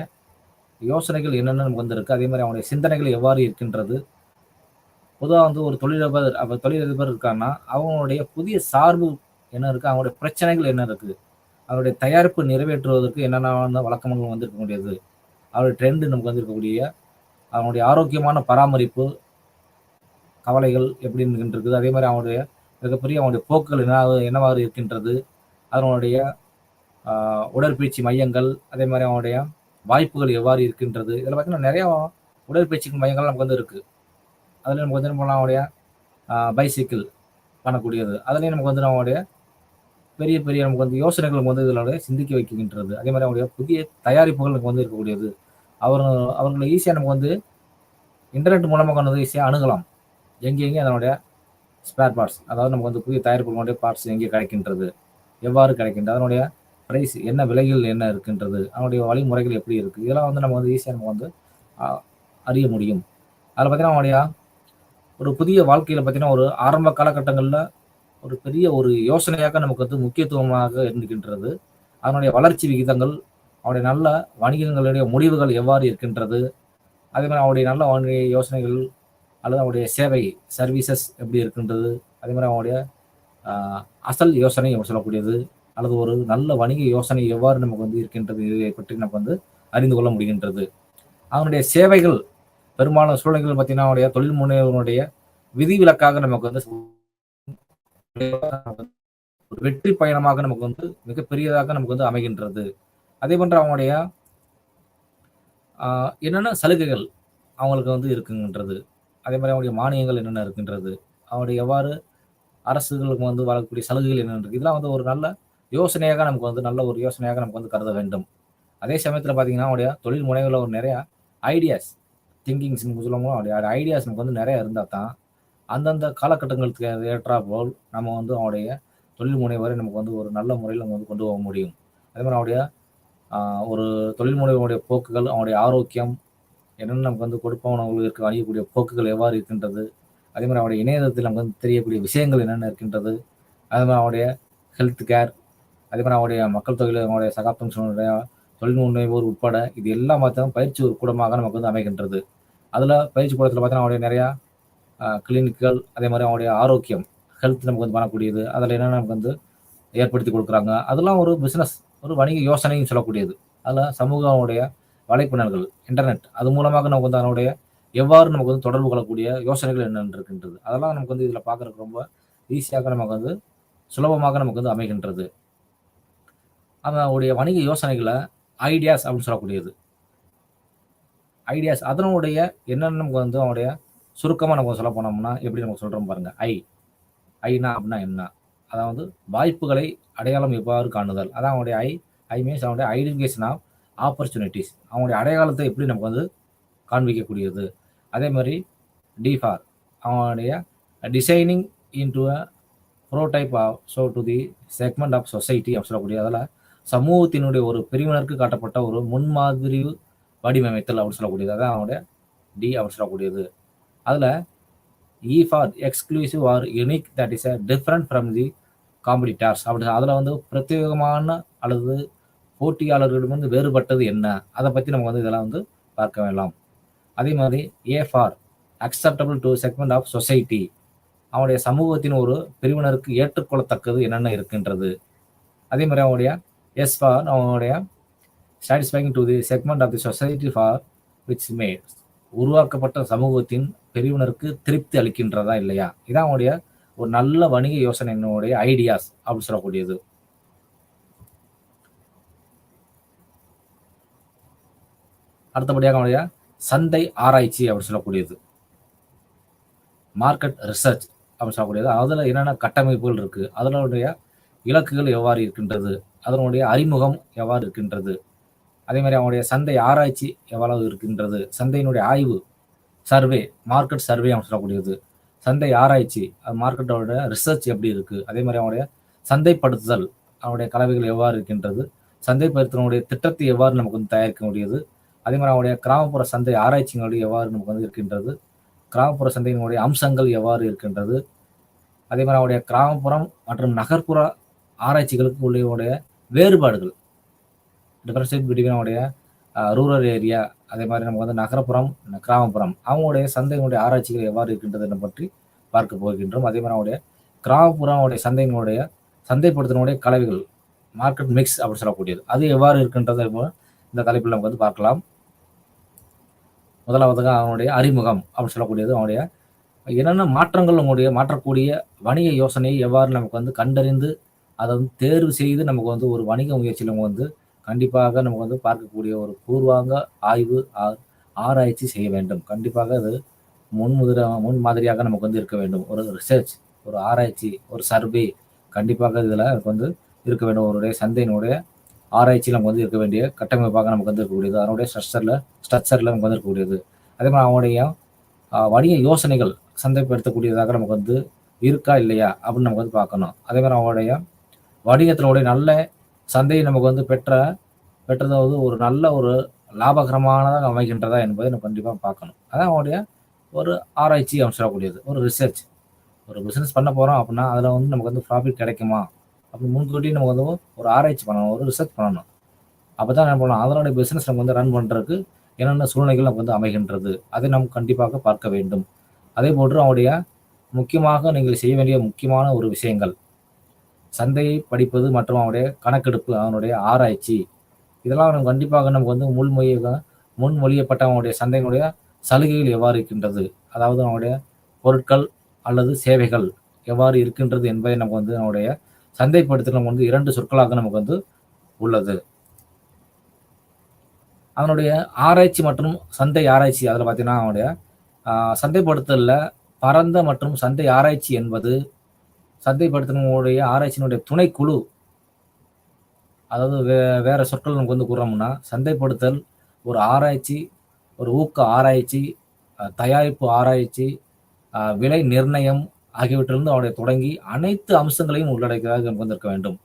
Speaker 1: யோசனைகள் என்னென்ன நமக்கு வந்து இருக்குது, அதே மாதிரி அவனுடைய சிந்தனைகள் எவ்வாறு இருக்கின்றது. பொதுவாக வந்து ஒரு தொழிலதிபர் இருக்கான்னா அவங்களுடைய புதிய சார்பு என்ன இருக்குது, அவங்களுடைய பிரச்சனைகள் என்ன இருக்குது, அவருடைய தயாரிப்பு நிறைவேற்றுவதற்கு என்னென்ன வழக்கங்கள் வந்து இருக்க முடியாது, அவருடைய ட்ரெண்டு நமக்கு வந்து இருக்கக்கூடிய அவனுடைய ஆரோக்கியமான பராமரிப்பு கவலைகள் எப்படி இருக்குது, அதே மாதிரி அவனுடைய மிகப்பெரிய அவனுடைய போக்குகள் என்னவாறு இருக்கின்றது, அதனுடைய உடற்பயிற்சி மையங்கள், அதே மாதிரி அவனுடைய வாய்ப்புகள் எவ்வாறு இருக்கின்றது. இதில் பார்த்தீங்கன்னா நிறையா உடற்பயிற்சி மையங்கள் நமக்கு வந்து இருக்குது. அதில் நமக்கு வந்து என்ன அவனுடைய பைசைக்கிள் பண்ணக்கூடியது, அதுலேயும் நமக்கு வந்து அவனுடைய பெரிய பெரிய நமக்கு வந்து யோசனைகள் நமக்கு வந்து இதில் சிந்திக்க வைக்கின்றது. அதே மாதிரி அவனுடைய புதிய தயாரிப்புகள் நமக்கு வந்து இருக்கக்கூடியது. அவர்களை ஈஸியாக நமக்கு வந்து இன்டர்நெட் மூலமாக கொண்டு வந்து ஈஸியாக அணுகலாம். எங்கெங்கே அதனுடைய ஸ்பேர் பார்ட்ஸ், அதாவது நமக்கு வந்து புதிய தயாரிப்புகளுடைய பார்ட்ஸ் எங்கே கிடைக்கின்றது, எவ்வாறு கிடைக்கின்றது, அதனுடைய ப்ரைஸ் என்ன, விலைகள் என்ன இருக்கின்றது, அதனுடைய வழிமுறைகள் எப்படி இருக்குது, இதெல்லாம் வந்து நம்ம வந்து ஈஸியாக நம்ம வந்து அறிய முடியும். அதில் பார்த்தீங்கன்னா அவனுடைய ஒரு புதிய வாழ்க்கையில் பார்த்தீங்கன்னா ஒரு ஆரம்ப காலகட்டங்களில் ஒரு பெரிய ஒரு யோசனையாக நமக்கு வந்து முக்கியத்துவமாக இருக்கின்றது. அதனுடைய வளர்ச்சி விகிதங்கள், அவனுடைய நல்ல வணிகங்களுடைய முடிவுகள் எவ்வாறு இருக்கின்றது, அதே மாதிரி அவனுடைய நல்ல வணிக யோசனைகள் அல்லது அவனுடைய சேவை சர்வீசஸ் எப்படி இருக்கின்றது, அதே மாதிரி அவனுடைய அசல் யோசனை சொல்லக்கூடியது அல்லது ஒரு நல்ல வணிக யோசனை எவ்வாறு நமக்கு வந்து இருக்கின்றது, இதை பற்றி நமக்கு வந்து அறிந்து கொள்ள முடிகின்றது. அவனுடைய சேவைகள் பெரும்பாலான சூழ்நிலைகள் பார்த்தீங்கன்னா அவனுடைய தொழில் முனைவனுடைய விதிவிலக்காக நமக்கு வந்து ஒரு வெற்றி பயணமாக நமக்கு வந்து மிகப்பெரியதாக நமக்கு வந்து அமைகின்றது. அதே போன்று அவனுடைய என்னென்ன சலுகைகள் அவங்களுக்கு வந்து இருக்குன்றது, அதே மாதிரி அவனுடைய மானியங்கள் என்னென்ன இருக்கின்றது, அவனுடைய எவ்வாறு அரசுகளுக்கு வந்து வரக்கூடிய சலுகைகள் என்னென்ன, இதெல்லாம் வந்து ஒரு நல்ல யோசனையாக நமக்கு வந்து நல்ல ஒரு யோசனையாக நமக்கு வந்து கருத வேண்டும். அதே சமயத்தில் பார்த்தீங்கன்னா அவனுடைய தொழில் முனைவில் ஒரு நிறையா ஐடியாஸ் திங்கிங்ஸ் சொல்லுவோம், அவனுடைய ஐடியாஸ் நமக்கு வந்து நிறைய இருந்தால் தான் அந்தந்த காலகட்டங்களுக்கு ஏற்றா போல் நம்ம வந்து அவனுடைய தொழில் முனைவரை நமக்கு வந்து ஒரு நல்ல முறையில் நம்ம வந்து கொண்டு போக முடியும். அதே மாதிரி அவனுடைய ஒரு தொழில் முனைவருடைய போக்குகள், அவனுடைய ஆரோக்கியம் என்னென்ன நமக்கு வந்து கொடுப்பனவர்களுக்கு அணியக்கூடிய போக்குகள் எவ்வாறு இருக்கின்றது, அதே மாதிரி அவருடைய இணையதளத்தில் நமக்கு வந்து தெரியக்கூடிய விஷயங்கள் என்னென்ன இருக்கின்றது, அதே மாதிரி அவருடைய ஹெல்த் கேர், அதே மாதிரி அவருடைய மக்கள் தொகையில் அவருடைய சகாப்தம்ஸுடைய தொழில் முனைவோர் உட்பட இது எல்லாம் பார்த்தா பயிற்சி ஒரு கூடமாக நமக்கு வந்து அமைகின்றது. அதில் பயிற்சி கூடத்தில் பார்த்தீங்கன்னா அவருடைய நிறையா கிளினிக்குகள், அதே மாதிரி அவருடைய ஆரோக்கியம் ஹெல்த் நமக்கு வந்து பண்ணக்கூடியது, அதில் என்னென்ன நமக்கு வந்து ஏற்படுத்தி கொடுக்குறாங்க. அதெல்லாம் ஒரு பிஸ்னஸ், ஒரு வணிக யோசனைன்னு சொல்லக்கூடியது. அதில் சமூகனுடைய வலைப்பின்னல்கள், இன்டர்நெட் அது மூலமாக நமக்கு வந்து அதனுடைய எவ்வாறு நமக்கு வந்து தொடர்பு கொள்ளக்கூடிய யோசனைகள் என்னென்று இருக்கின்றது. அதெல்லாம் நமக்கு வந்து இதில் பார்க்குறதுக்கு ரொம்ப ஈஸியாக நமக்கு வந்து சுலபமாக நமக்கு வந்து அமைகின்றது. அவனுடைய வணிக யோசனைகளை ஐடியாஸ் அப்படின்னு சொல்லக்கூடியது. ஐடியாஸ் அதனுடைய என்னென்னு நமக்கு வந்து அவனுடைய சுருக்கமாக நம்ம சொல்ல போனோம்னா எப்படி நமக்கு சொல்கிறோம் பாருங்க. ஐனா அப்படின்னா என்ன? அதாவது வாய்ப்புகளை அடையாளம் எவ்வாறு காணுதல். அதான் அவனுடைய ஐ மீன்ஸ் அவனுடைய ஐடென்டிஃபிகேஷன் ஆஃப் ஆப்பர்ச்சுனிட்டிஸ். அவனுடைய அடையாளத்தை எப்படி நமக்கு வந்து காண்பிக்கக்கூடியது. அதே மாதிரி டிஃபார் அவனுடைய designing into a prototype show to the segment of society அப்படின்னு சொல்லக்கூடிய அதில் சமூகத்தினுடைய ஒரு பிரிவினருக்கு காட்டப்பட்ட ஒரு முன்மாதிரி வடிவமைத்தல் அப்படின்னு சொல்லக்கூடியது. அதான் அவனுடைய டி அப்படின்னு சொல்லக்கூடியது. அதில் E for exclusive or unique that is a different from the competitors அப்படின்னு அதில் வந்து பிரத்யேகமான அல்லது போட்டியாளர்களிடமிருந்து வேறுபட்டது என்ன, அதை பற்றி நம்ம வந்து இதெல்லாம் வந்து பார்க்க வேண்டாம். அதே மாதிரி a far acceptable to segment of society அவனுடைய சமூகத்தின் ஒரு பிரிவினருக்கு ஏற்றுக்கொள்ளத்தக்கது என்னென்ன இருக்கின்றது. அதே மாதிரி அவனுடைய எஸ் ஃபார் அவனுடைய satisfying to the segment of the society for which made உருவாக்கப்பட்ட சமூகத்தின் பிரிவினருக்கு திருப்தி அளிக்கின்றதா இல்லையா. இதான் அவனுடைய ஒரு நல்ல வணிக யோசனையினுடைய ஐடியாஸ் அப்படின்னு சொல்லக்கூடியது. அடுத்தபடியாக அவனுடைய சந்தை ஆராய்ச்சி அப்படின்னு சொல்லக்கூடியது. மார்க்கெட் ரிசர்ச் அப்படின்னு சொல்லக்கூடியது. அதில் என்னென்ன கட்டமைப்புகள் இருக்கு, அதனுடைய இலக்குகள் எவ்வாறு இருக்கின்றது, அதனுடைய அறிமுகம் எவ்வாறு இருக்கின்றது, அதே மாதிரி அவனுடைய சந்தை ஆராய்ச்சி எவ்வளவு இருக்கின்றது, சந்தையினுடைய ஆய்வு சர்வே மார்க்கெட் சர்வே அப்படின்னு சொல்லக்கூடியது, சந்தை ஆராய்ச்சி மார்க்கெட்டோட ரிசர்ச் எப்படி இருக்கு, அதே மாதிரி அவனுடைய சந்தைப்படுத்துதல் அவனுடைய கலவைகள் எவ்வாறு இருக்கின்றது, சந்தைப்படுத்தினுடைய திட்டத்தை எவ்வாறு நமக்கு வந்து தயாரிக்க முடியுது, அதே மாதிரி அவனுடைய கிராமப்புற சந்தை ஆராய்ச்சிகளுடைய எவ்வாறு நமக்கு வந்து இருக்கின்றது, கிராமப்புற சந்தையினுடைய அம்சங்கள் எவ்வாறு இருக்கின்றது, அதே மாதிரி அவருடைய கிராமப்புறம் மற்றும் நகர்ப்புற ஆராய்ச்சிகளுக்கு உடைய வேறுபாடுகள், டிஃபரன்ஷியேட் பிட்வீன் அவருடைய ரூரல் ஏரியா, அதே மாதிரி நமக்கு வந்து நகரப்புறம் கிராமப்புறம் அவங்களுடைய சந்தையினுடைய ஆராய்ச்சிகள் எவ்வாறு இருக்கின்றதை பற்றி பார்க்க போகின்றோம். அதே மாதிரி அவருடைய கிராமப்புறம் அவருடைய சந்தையினுடைய சந்தைப்படுத்தினுடைய கலவைகள் மார்க்கெட் மிக்ஸ் அப்படின்னு சொல்லக்கூடியது அது எவ்வாறு இருக்கின்றது இந்த தலைப்பில் நமக்கு வந்து பார்க்கலாம். முதலாவதாக அவனுடைய அறிமுகம் அப்படின்னு சொல்லக்கூடியது அவனுடைய என்னென்ன மாற்றங்கள் உங்களுடைய மாற்றக்கூடிய வணிக யோசனையை எவ்வாறு நமக்கு வந்து கண்டறிந்து அதை வந்து தேர்வு செய்து நமக்கு வந்து ஒரு வணிக முயற்சியில் நம்ம வந்து கண்டிப்பாக நமக்கு வந்து பார்க்கக்கூடிய ஒரு பூர்வாங்க ஆய்வு ஆராய்ச்சி செய்ய வேண்டும். கண்டிப்பாக அது முன் மாதிரியாக நமக்கு வந்து இருக்க வேண்டும். ஒரு ரிசர்ச், ஒரு ஆராய்ச்சி, ஒரு சர்வே கண்டிப்பாக இதில் வந்து இருக்க வேண்டும். அவருடைய சந்தையினுடைய ஆராய்ச்சியில் நமக்கு வந்து இருக்க வேண்டிய கட்டமைப்பாக நமக்கு வந்து இருக்கக்கூடியது. அதனுடைய ஸ்ட்ரக்சரில் நமக்கு வந்து இருக்கக்கூடியது. அதே மாதிரி அவனுடைய வணிக யோசனைகள் சந்தைப்படுத்தக்கூடியதாக நமக்கு வந்து இருக்கா இல்லையா அப்படின்னு நமக்கு வந்து பார்க்கணும். அதே மாதிரி அவனுடைய வணிகத்தினுடைய நல்ல சந்தையை நமக்கு வந்து பெற்றதாவது ஒரு நல்ல ஒரு லாபகரமானதாக அமைகின்றதா என்பதை நம்ம கண்டிப்பாக பார்க்கணும். அதான் அவனுடைய ஒரு ஆராய்ச்சி அப்படின்னு சொல்லக்கூடியது. ஒரு ரிசர்ச், ஒரு பிஸ்னஸ் பண்ண போகிறோம் அப்படின்னா அதில் வந்து நமக்கு வந்து ப்ராஃபிட் கிடைக்குமா அப்படின்னு முன்கூட்டி நம்ம வந்து ஒரு ஆராய்ச்சி பண்ணணும், ஒரு ரிசர்ச் பண்ணணும். அப்போ தான் என்ன பண்ணணும், அதனுடைய பிஸ்னஸ் நம்ம வந்து ரன் பண்ணுறதுக்கு என்னென்ன சூழ்நிலைகள் நமக்கு வந்து அமைகின்றது அதை நாம் கண்டிப்பாக பார்க்க வேண்டும். அதே போன்று அவனுடைய முக்கியமாக நீங்கள் செய்ய வேண்டிய முக்கியமான ஒரு விஷயங்கள் சந்தையை படிப்பது மற்றும் அவனுடைய கணக்கெடுப்பு, அவனுடைய ஆராய்ச்சி இதெல்லாம் நம்ம கண்டிப்பாக நமக்கு வந்து முன்மொழியப்பட்ட அவனுடைய சந்தையினுடைய சலுகைகள் எவ்வாறு இருக்கின்றது, அதாவது அவனுடைய பொருட்கள் அல்லது சேவைகள் எவ்வாறு இருக்கின்றது என்பதை நமக்கு வந்து அவனுடைய சந்தைப்படுத்தல் நமக்கு வந்து 2 சொற்களாக நமக்கு வந்து உள்ளது. அவனுடைய ஆராய்ச்சி மற்றும் சந்தை ஆராய்ச்சி அதில் பார்த்தீங்கன்னா அவனுடைய சந்தைப்படுத்தலில் பரந்த மற்றும் சந்தை ஆராய்ச்சி என்பது சந்தைப்படுத்தலுடைய ஆராய்ச்சியினுடைய துணைக்குழு. அதாவது வேற சொற்கள் நமக்கு வந்து கூறோம்னா சந்தைப்படுத்தல் ஒரு ஆராய்ச்சி, ஒரு ஊக்க ஆராய்ச்சி, தயாரிப்பு ஆராய்ச்சி, விலை நிர்ணயம் ஆகியவற்றிலிருந்து அவருடைய தொடங்கி அனைத்து அம்சங்களையும் உள்ளடக்கியதாக நமக்கு வந்து இருக்க வேண்டும்.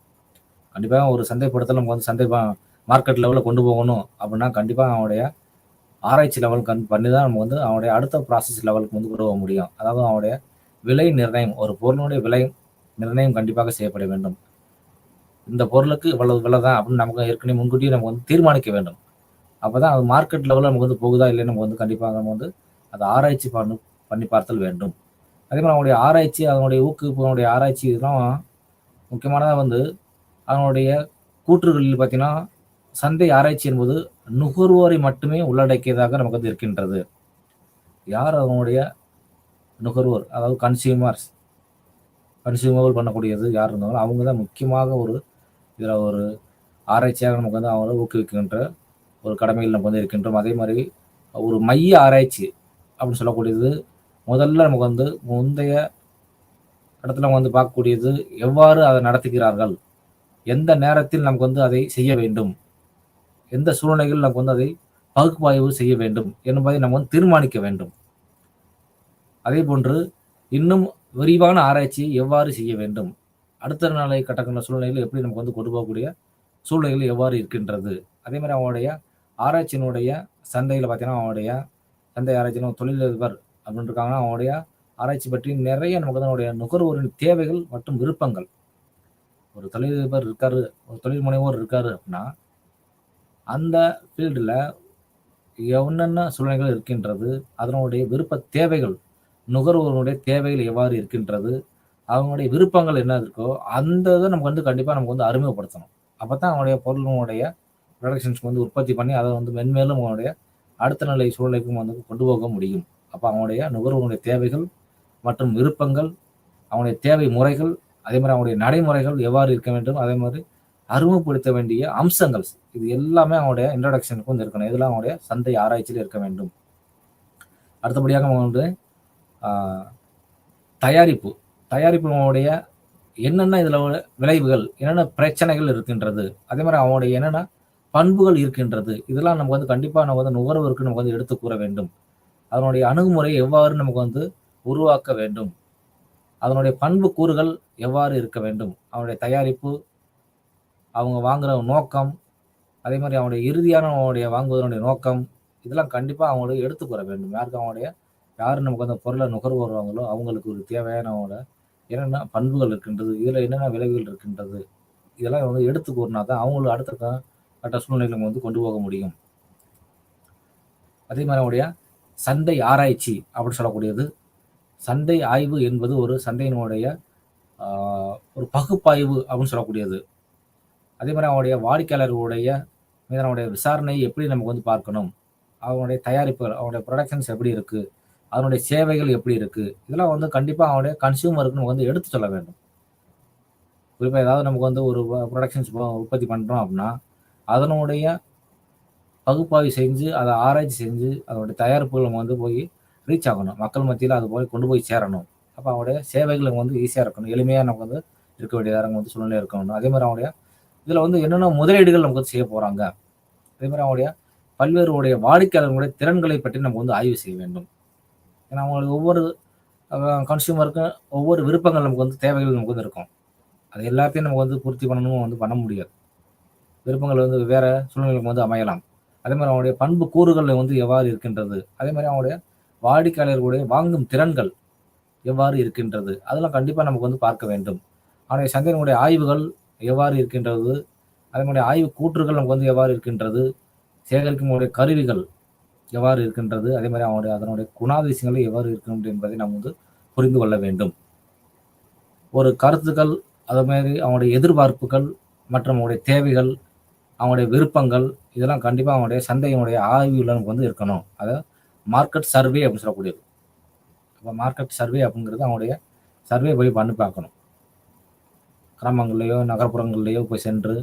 Speaker 1: கண்டிப்பாக ஒரு சந்தைப்படுத்தல் நமக்கு வந்து மார்க்கெட் லெவலில் கொண்டு போகணும் அப்படின்னா கண்டிப்பாக அவனுடைய ஆராய்ச்சி லெவல் பண்ணி தான் நம்ம வந்து அவனுடைய அடுத்த ப்ராசஸ் லெவலுக்கு வந்து கொண்டு போக முடியும். அதாவது அவனுடைய விலை நிர்ணயம், ஒரு பொருளுடைய விலை நிர்ணயம் கண்டிப்பாக செய்யப்பட வேண்டும். இந்த பொருளுக்கு இவ்வளவு விலை தான் அப்படின்னு நமக்கு ஏற்கனவே முன்கூட்டியே நம்ம வந்து தீர்மானிக்க வேண்டும். அப்பதான் அது மார்க்கெட் லெவலில் நமக்கு வந்து போகுதா இல்லைன்னு நம்ம வந்து கண்டிப்பாக நம்ம வந்து அதை ஆராய்ச்சி பண்ணி பார்த்தல் வேண்டும். அதே மாதிரி அவனுடைய ஆராய்ச்சி, அதனுடைய ஊக்குவிப்பு, அவனுடைய ஆராய்ச்சி இதெல்லாம் முக்கியமானதாக வந்து அதனுடைய கூற்றுகளில் பார்த்தீங்கன்னா, சந்தை ஆராய்ச்சி என்பது நுகர்வோரை மட்டுமே உள்ளடக்கியதாக நமக்கு வந்து இருக்கின்றது. யார் அவனுடைய நுகர்வோர், அதாவது கன்சியூமபிள் பண்ணக்கூடியது யார் இருந்தாலும் அவங்க தான் முக்கியமாக இதில் ஒரு ஆராய்ச்சியாக நமக்கு வந்து அவங்களை ஊக்குவிக்கின்ற ஒரு கடமையில் நம்ம வந்து இருக்கின்றோம். அதே மாதிரி ஒரு மைய ஆராய்ச்சி அப்படின்னு சொல்லக்கூடியது முதல்ல நமக்கு வந்து முந்தைய இடத்துல வந்து பார்க்கக்கூடியது எவ்வாறு அதை நடத்துகிறார்கள், எந்த நேரத்தில் நமக்கு வந்து அதை செய்ய வேண்டும், எந்த சூழ்நிலையில் நமக்கு வந்து அதை பகுப்பாய்வு செய்ய வேண்டும் என்பதை நம்ம வந்து தீர்மானிக்க வேண்டும். அதே போன்று இன்னும் விரிவான ஆராய்ச்சியை எவ்வாறு செய்ய வேண்டும், அடுத்த நிலை கட்டக்கின்ற சூழ்நிலையில் எப்படி நமக்கு வந்து கொண்டு போகக்கூடிய சூழ்நிலைகள் எவ்வாறு இருக்கின்றது. அதே மாதிரி அவனுடைய ஆராய்ச்சியினுடைய சந்தையில் பார்த்தீங்கன்னா, அவனுடைய சந்தை ஆராய்ச்சியின் தொழிலதிபர் அப்படின்னு இருக்காங்கன்னா, அவனுடைய ஆராய்ச்சி பற்றி நிறைய நமக்கு வந்து அவனுடைய நுகர்வோரின் தேவைகள் மற்றும் விருப்பங்கள். ஒரு தொழிலதிபர் இருக்காரு, ஒரு தொழில் முனைவோர் இருக்காரு அப்படின்னா, அந்த ஃபீல்டில் என்னென்ன சூழ்நிலைகள் இருக்கின்றது, அதனுடைய விருப்ப தேவைகள், நுகர்வோருடைய தேவைகள் எவ்வாறு இருக்கின்றது, அவங்களுடைய விருப்பங்கள் என்ன இருக்கோ அந்த இதை நமக்கு வந்து கண்டிப்பாக நமக்கு வந்து அறிமுகப்படுத்தணும். அப்போ தான் அவனுடைய பொருளுடைய ப்ரொடக்ஷன்ஸ்க்கு வந்து உற்பத்தி பண்ணி அதை வந்து மென்மேலும் அவனுடைய அடுத்த நிலை சூழ்நிலைக்கும் வந்து கொண்டு போக முடியும். அப்போ அவனுடைய நுகர்வோருடைய தேவைகள் மற்றும் விருப்பங்கள், அவனுடைய தேவை முறைகள், அதே மாதிரி அவனுடைய நடைமுறைகள் எவ்வாறு இருக்க வேண்டும், அதே மாதிரி அறிமுகப்படுத்த வேண்டிய அம்சங்கள், இது எல்லாமே அவனுடைய இன்ட்ரோடக்ஷனுக்கு வந்து இருக்கணும். இதெல்லாம் அவனுடைய சந்தை ஆராய்ச்சியில் இருக்க வேண்டும். அடுத்தபடியாக அவன் வந்து தயாரிப்புடைய என்னென்ன இதில் விளைவுகள், என்னென்ன பிரச்சனைகள் இருக்கின்றது, அதே மாதிரி அவனுடைய என்னென்ன பண்புகள் இருக்கின்றது, இதெல்லாம் நமக்கு வந்து கண்டிப்பாக நம்ம வந்து நுகர்வோருக்கு நமக்கு வந்து எடுத்து கூற வேண்டும். அதனுடைய அணுகுமுறை எவ்வாறு நமக்கு வந்து உருவாக்க வேண்டும், அதனுடைய பண்பு கூறுகள் எவ்வாறு இருக்க வேண்டும், அவனுடைய தயாரிப்பு, அவங்க வாங்குற நோக்கம், அதே மாதிரி அவனுடைய இறுதியான அவனுடைய வாங்குவதனுடைய நோக்கம், இதெல்லாம் கண்டிப்பாக அவங்களுக்கு எடுத்து கூற வேண்டும். யார் நமக்கு அந்த பொருளை நுகர்வோருவாங்களோ அவங்களுக்கு ஒரு தேவையான என்னென்ன பண்புகள் இருக்கின்றது, இதில் என்னென்ன விளைவுகள் இருக்கின்றது, இதெல்லாம் வந்து எடுத்து கூறினா தான் அவங்களும் அடுத்த கட்ட சூழ்நிலை வந்து கொண்டு போக முடியும். அதே மாதிரி அவனுடைய சந்தை ஆராய்ச்சி அப்படின்னு சொல்லக்கூடியது, சந்தை ஆய்வு என்பது ஒரு சந்தையினுடைய ஒரு பகுப்பாய்வு அப்படின்னு சொல்லக்கூடியது. அதே மாதிரி அவனுடைய வாடிக்கையாளர்களுடைய மீதானுடைய விசாரணை எப்படி நமக்கு வந்து பார்க்கணும், அவனுடைய தயாரிப்புகள், அவனுடைய ப்ரொடக்ஷன்ஸ் எப்படி இருக்கு, அதனுடைய சேவைகள் எப்படி இருக்கு, இதெல்லாம் வந்து கண்டிப்பாக அவனுடைய கன்சியூமருக்கு நம்ம வந்து எடுத்து சொல்ல வேண்டும். குறிப்பாக ஏதாவது நமக்கு வந்து ஒரு ப்ரொடக்ஷன்ஸ் உற்பத்தி பண்ணுறோம் அப்படின்னா அதனுடைய பகுப்பாய்வு செஞ்சு அதை ஆராய்ச்சி செஞ்சு அதனுடைய தயாரிப்புகள் நம்ம வந்து போய் ரீச் ஆகணும், மக்கள் மத்தியில் அது போய் கொண்டு போய் சேரணும். அப்போ அவனுடைய சேவைகள் வந்து ஈஸியாக இருக்கணும், எளிமையாக நமக்கு வந்து இருக்க வேண்டியதாக வந்து சூழ்நிலை இருக்கணும். அதே மாதிரி அவனுடைய இதில் வந்து என்னென்ன முதலீடுகள் நமக்கு வந்து செய்ய போகிறாங்க, அதே மாதிரி அவனுடைய பல்வேறு வாடிக்கையாளர்களுடைய திறன்களை பற்றி நம்ம வந்து ஆய்வு செய்ய வேண்டும். ஏன்னா அவங்களுக்கு ஒவ்வொரு கன்சியூமருக்கும் ஒவ்வொரு விருப்பங்கள் நமக்கு வந்து தேவைகள் நமக்கு வந்து இருக்கும். அது எல்லாத்தையும் நமக்கு வந்து பூர்த்தி பண்ணணும் வந்து பண்ண முடியாது. விருப்பங்கள் வந்து வேற சூழ்நிலைகளுக்கு வந்து அமையலாம். அதே மாதிரி அவனுடைய பண்பு கூறுகள் வந்து எவ்வாறு இருக்கின்றது, அதே மாதிரி அவனுடைய வாடிக்கையாளர்களுடைய வாங்கும் திறன்கள் எவ்வாறு இருக்கின்றது, அதெல்லாம் கண்டிப்பாக நமக்கு வந்து பார்க்க வேண்டும். அவனுடைய சந்தையினுடைய ஆய்வுகள் எவ்வாறு இருக்கின்றது, அதே மாதிரி ஆய்வு கூற்றுகள் நமக்கு வந்து எவ்வாறு இருக்கின்றது, சேகரிக்கும் கருவிகள் எவ்வாறு இருக்கின்றது, அதே மாதிரி அதனுடைய குணாதிசயங்கள் எவ்வாறு இருக்கின்றது என்பதை நாம் வந்து புரிந்து கொள்ள வேண்டும். ஒரு கருத்துக்கள், அதே மாதிரி அவனுடைய எதிர்பார்ப்புகள் மற்றும் அவனுடைய தேவைகள், அவனுடைய விருப்பங்கள், இதெல்லாம் கண்டிப்பாக அவனுடைய சந்தையினுடைய ஆய்வுகள் நமக்கு வந்து இருக்கணும். அதாவது மார்க்கெட் சர்வே அப்படின்னு சொல்லக்கூடியது. அப்போ மார்க்கெட் சர்வே அப்படிங்கிறது அவனுடைய சர்வே போய் பண்ணி பார்க்கணும். கிராமங்கள்லையோ நகர்ப்புறங்கள்லையோ போய் சென்று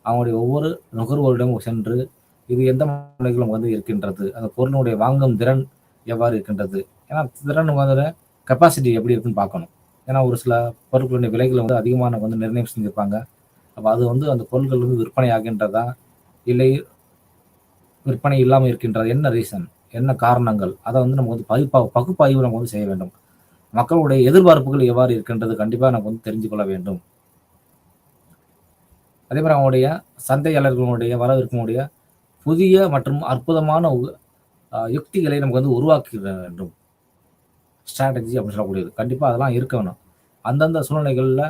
Speaker 1: அவங்களுடைய ஒவ்வொரு நுகர்வோரிடமும் சென்று இது எந்த நிலைகளும் வந்து இருக்கின்றது, அந்த பொருளுடைய வாங்கும் திறன் எவ்வாறு இருக்கின்றது, ஏன்னா திறன் வந்து கெப்பாசிட்டி எப்படி இருக்குன்னு பார்க்கணும். ஏன்னா ஒரு சில பொருட்களுடைய விலைகளை வந்து அதிகமான வந்து நிர்ணயம் செஞ்சிருப்பாங்க. அப்போ அது வந்து அந்த பொருட்கள் வந்து விற்பனை ஆகின்றதா இல்லை விற்பனை இல்லாமல் இருக்கின்றது, என்ன ரீசன், என்ன காரணங்கள், அதை வந்து நம்ம வந்து பகுப்பாய்வு நம்ம வந்து செய்ய வேண்டும். மக்களுடைய எதிர்பார்ப்புகள் எவ்வாறு இருக்கின்றது கண்டிப்பாக நம்ம வந்து தெரிஞ்சு கொள்ள வேண்டும். அதே மாதிரி அவனுடைய சந்தையாளர்களுடைய வரவிருக்கக்கூடிய புதிய மற்றும் அற்புதமான யுக்திகளை நமக்கு வந்து உருவாக்க வேண்டும். ஸ்ட்ராட்டஜி அப்படின்னு சொல்லக்கூடியது. கண்டிப்பா அதெல்லாம் இருக்க வேணும். அந்தந்த சூழ்நிலைகள்ல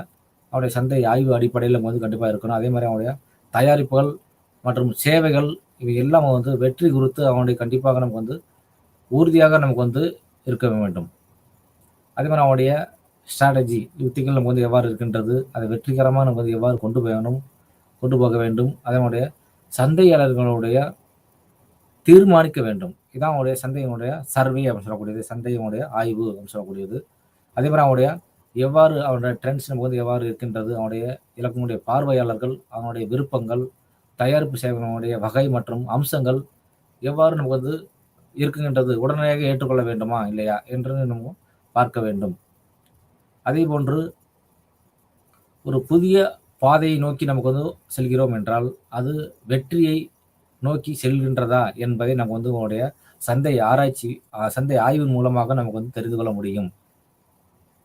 Speaker 1: அவருடைய சந்தை ஆய்வு அடிப்படையில நம்ம வந்து கண்டிப்பா இருக்கணும். அதே மாரி அவனுடைய தயாரிப்புகள் மற்றும் சேவைகள் இவை எல்லாம் வந்து வெற்றி குறித்து அவனுடைய கண்டிப்பாக நமக்கு வந்து உறுதியாக நமக்கு வந்து இருக்க வேண்டும். அதே மாரி அவனுடைய ஸ்ட்ராட்டஜி யுக்திகள் நமக்கு வந்து எவ்வாறு இருக்கின்றது, அதை வெற்றிகரமா நம்ம வந்து எவ்வாறு கொண்டு போக வேண்டும். அதே மாரி சந்தையாளர்களுடைய தீர்மானிக்க வேண்டும். இதான் அவனுடைய சந்தையினுடைய சர்வே அப்படின்னு சொல்லக்கூடியது. சந்தையினுடைய ஆய்வு அப்படின்னு சொல்லக்கூடியது. அதே மாரி அவனுடைய எவ்வாறு அவனுடைய ட்ரெண்ட்ஸ் நமக்கு வந்து எவ்வாறு இருக்கின்றது, அவனுடைய இலக்கினுடைய பார்வையாளர்கள், அவனுடைய விருப்பங்கள், தயாரிப்பு சேவைகளுடைய வகை மற்றும் அம்சங்கள் எவ்வாறு நமக்கு வந்து இருக்குகின்றது, உடனடியாக ஏற்றுக்கொள்ள வேண்டுமா, இல்லையா என்று நம்ம பார்க்க வேண்டும். அதேபோன்று ஒரு புதிய பாதையை நோக்கி நமக்கு வந்து செல்கிறோம் என்றால், அது வெற்றியை நோக்கி செல்கின்றதா என்பதை நம்ம வந்து உங்களுடைய சந்தை ஆராய்ச்சி சந்தை ஆய்வின் மூலமாக நமக்கு வந்து தெரிந்து கொள்ள முடியும்.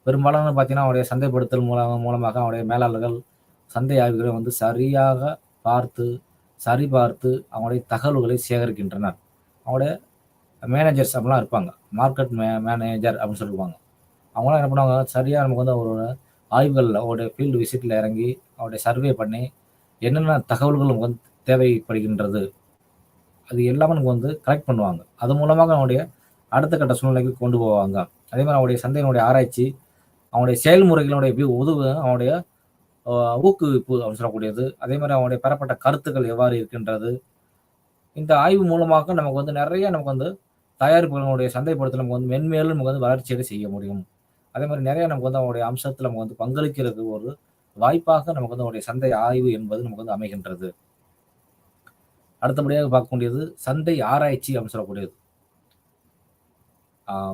Speaker 1: பெரும்பாலான பார்த்தீங்கன்னா, அவருடைய சந்தைப்படுத்தல் மூலமாக அவருடைய மேலாளர்கள் சந்தை ஆய்வுகளை வந்து சரியாக பார்த்து, சரிபார்த்து அவங்களுடைய தகவல்களை சேகரிக்கின்றனர். அவங்களுடைய மேனேஜர்ஸ் அப்படிலாம் இருப்பாங்க. மார்க்கெட் மேனேஜர் அப்படின்னு சொல்லுவாங்க. அவங்களாம் என்ன பண்ணுவாங்க, சரியா நமக்கு வந்து அவரோட ஆய்வுகள்ல, அவருடைய ஃபீல்டு விசிட்ல இறங்கி, அவருடைய சர்வே பண்ணி, என்னென்ன தகவல்கள் நமக்கு வந்து தேவைப்படுகின்றது, அது எல்லாமே நமக்கு வந்து கலெக்ட் பண்ணுவாங்க. அது மூலமாக அவனுடைய அடுத்த கட்ட சூழ்நிலைக்கு கொண்டு போவாங்க. அதே மாரி அவருடைய சந்தையினுடைய ஆராய்ச்சி, அவனுடைய செயல்முறைகளுடைய அவனுடைய ஊக்குவிப்பு அப்படின்னு சொல்லக்கூடியது. அதே மாரி அவனுடைய பெறப்பட்ட கருத்துக்கள் எவ்வாறு இருக்கின்றது. இந்த ஆய்வு மூலமாக நமக்கு வந்து நெறைய நமக்கு வந்து தயாரிப்புகளுடைய சந்தைப்படுத்தல் நமக்கு வந்து மென்மேலும் நமக்கு வந்து வளர்ச்சியடை செய்ய முடியும். அதே மாரி நெறைய நமக்கு வந்து அவனுடைய அம்சத்துல நம்ம வந்து பங்களிக்கிறதுக்கு ஒரு வாய்ப்பாக நமக்கு வந்து அவனுடைய சந்தை ஆய்வு என்பது நமக்கு வந்து அமைகின்றது. அடுத்தபடியாக பார்க்கக்கூடியது சந்தை ஆராய்ச்சி அப்படின்னு சொல்லக்கூடியது.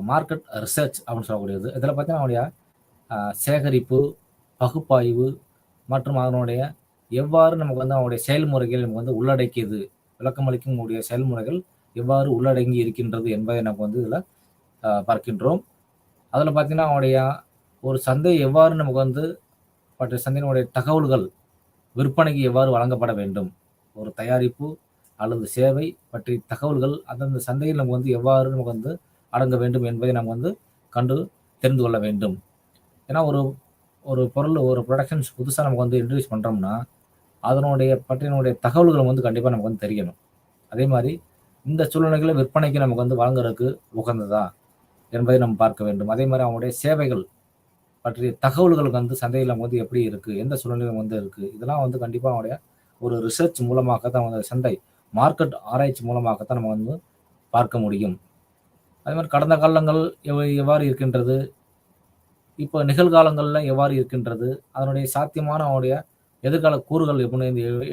Speaker 1: மார்க்கெட் ரிசர்ச் அப்படின்னு சொல்லக்கூடியது. இதில பார்த்தீங்கன்னா, அவனுடைய சேகரிப்பு, பகுப்பாய்வு மற்றும் அதனுடைய எவ்வாறு நமக்கு வந்து அவனுடைய செயல்முறைகள் நமக்கு வந்து உள்ளடக்கியது, விளக்கமளிக்கும் உடைய செயல்முறைகள் எவ்வாறு உள்ளடங்கி இருக்கின்றது என்பதை நம்ம வந்து இதில பார்க்கின்றோம். அதில பார்த்தீங்கன்னா, அவனுடைய ஒரு சந்தை எவ்வாறு நமக்கு வந்து மற்ற சந்தையினுடைய தகவல்கள் விற்பனைக்கு எவ்வாறு வழங்கப்பட வேண்டும். ஒரு தயாரிப்பு அல்லது சேவை பற்றிய தகவல்கள் அந்தந்த சந்தையில் நம்ம வந்து எவ்வாறு நமக்கு வந்து அடங்க வேண்டும் என்பதை நம்ம வந்து கண்டு தெரிந்து கொள்ள வேண்டும். ஏன்னா ஒரு ஒரு பொருள் ஒரு ப்ரொடக்ஷன்ஸ் புதுசா நமக்கு வந்து இன்ட்ரோடியூஸ் பண்றோம்னா, பற்றினுடைய தகவல்கள் வந்து கண்டிப்பா நமக்கு வந்து தெரியணும். அதே மாரி இந்த சூழ்நிலைகள்ல விற்பனைக்கு நமக்கு வந்து வழங்குறதுக்கு உகந்ததா என்பதை நம்ம பார்க்க வேண்டும். அதே மாரி அவங்களுடைய சேவைகள் பற்றிய தகவல்கள் வந்து சந்தையில வந்து எப்படி இருக்கு? எந்த சூழ்நிலையில வந்து இருக்கு? இதெல்லாம் வந்து கண்டிப்பா அவனுடைய ஒரு ரிசர்ச் மூலமாக தான் வந்து சந்தை மார்க்கெட் ஆராய்ச்சி மூலமாக தான் நம்ம வந்து பார்க்க முடியும். அதே மாரி கடந்த காலங்கள் எவ்வாறு இருக்கின்றது? இப்ப நிகழ்காலங்கள்ல எவ்வாறு இருக்கின்றது? அதனுடைய சாத்தியமான அவனுடைய எதிர்கால கூறுகள்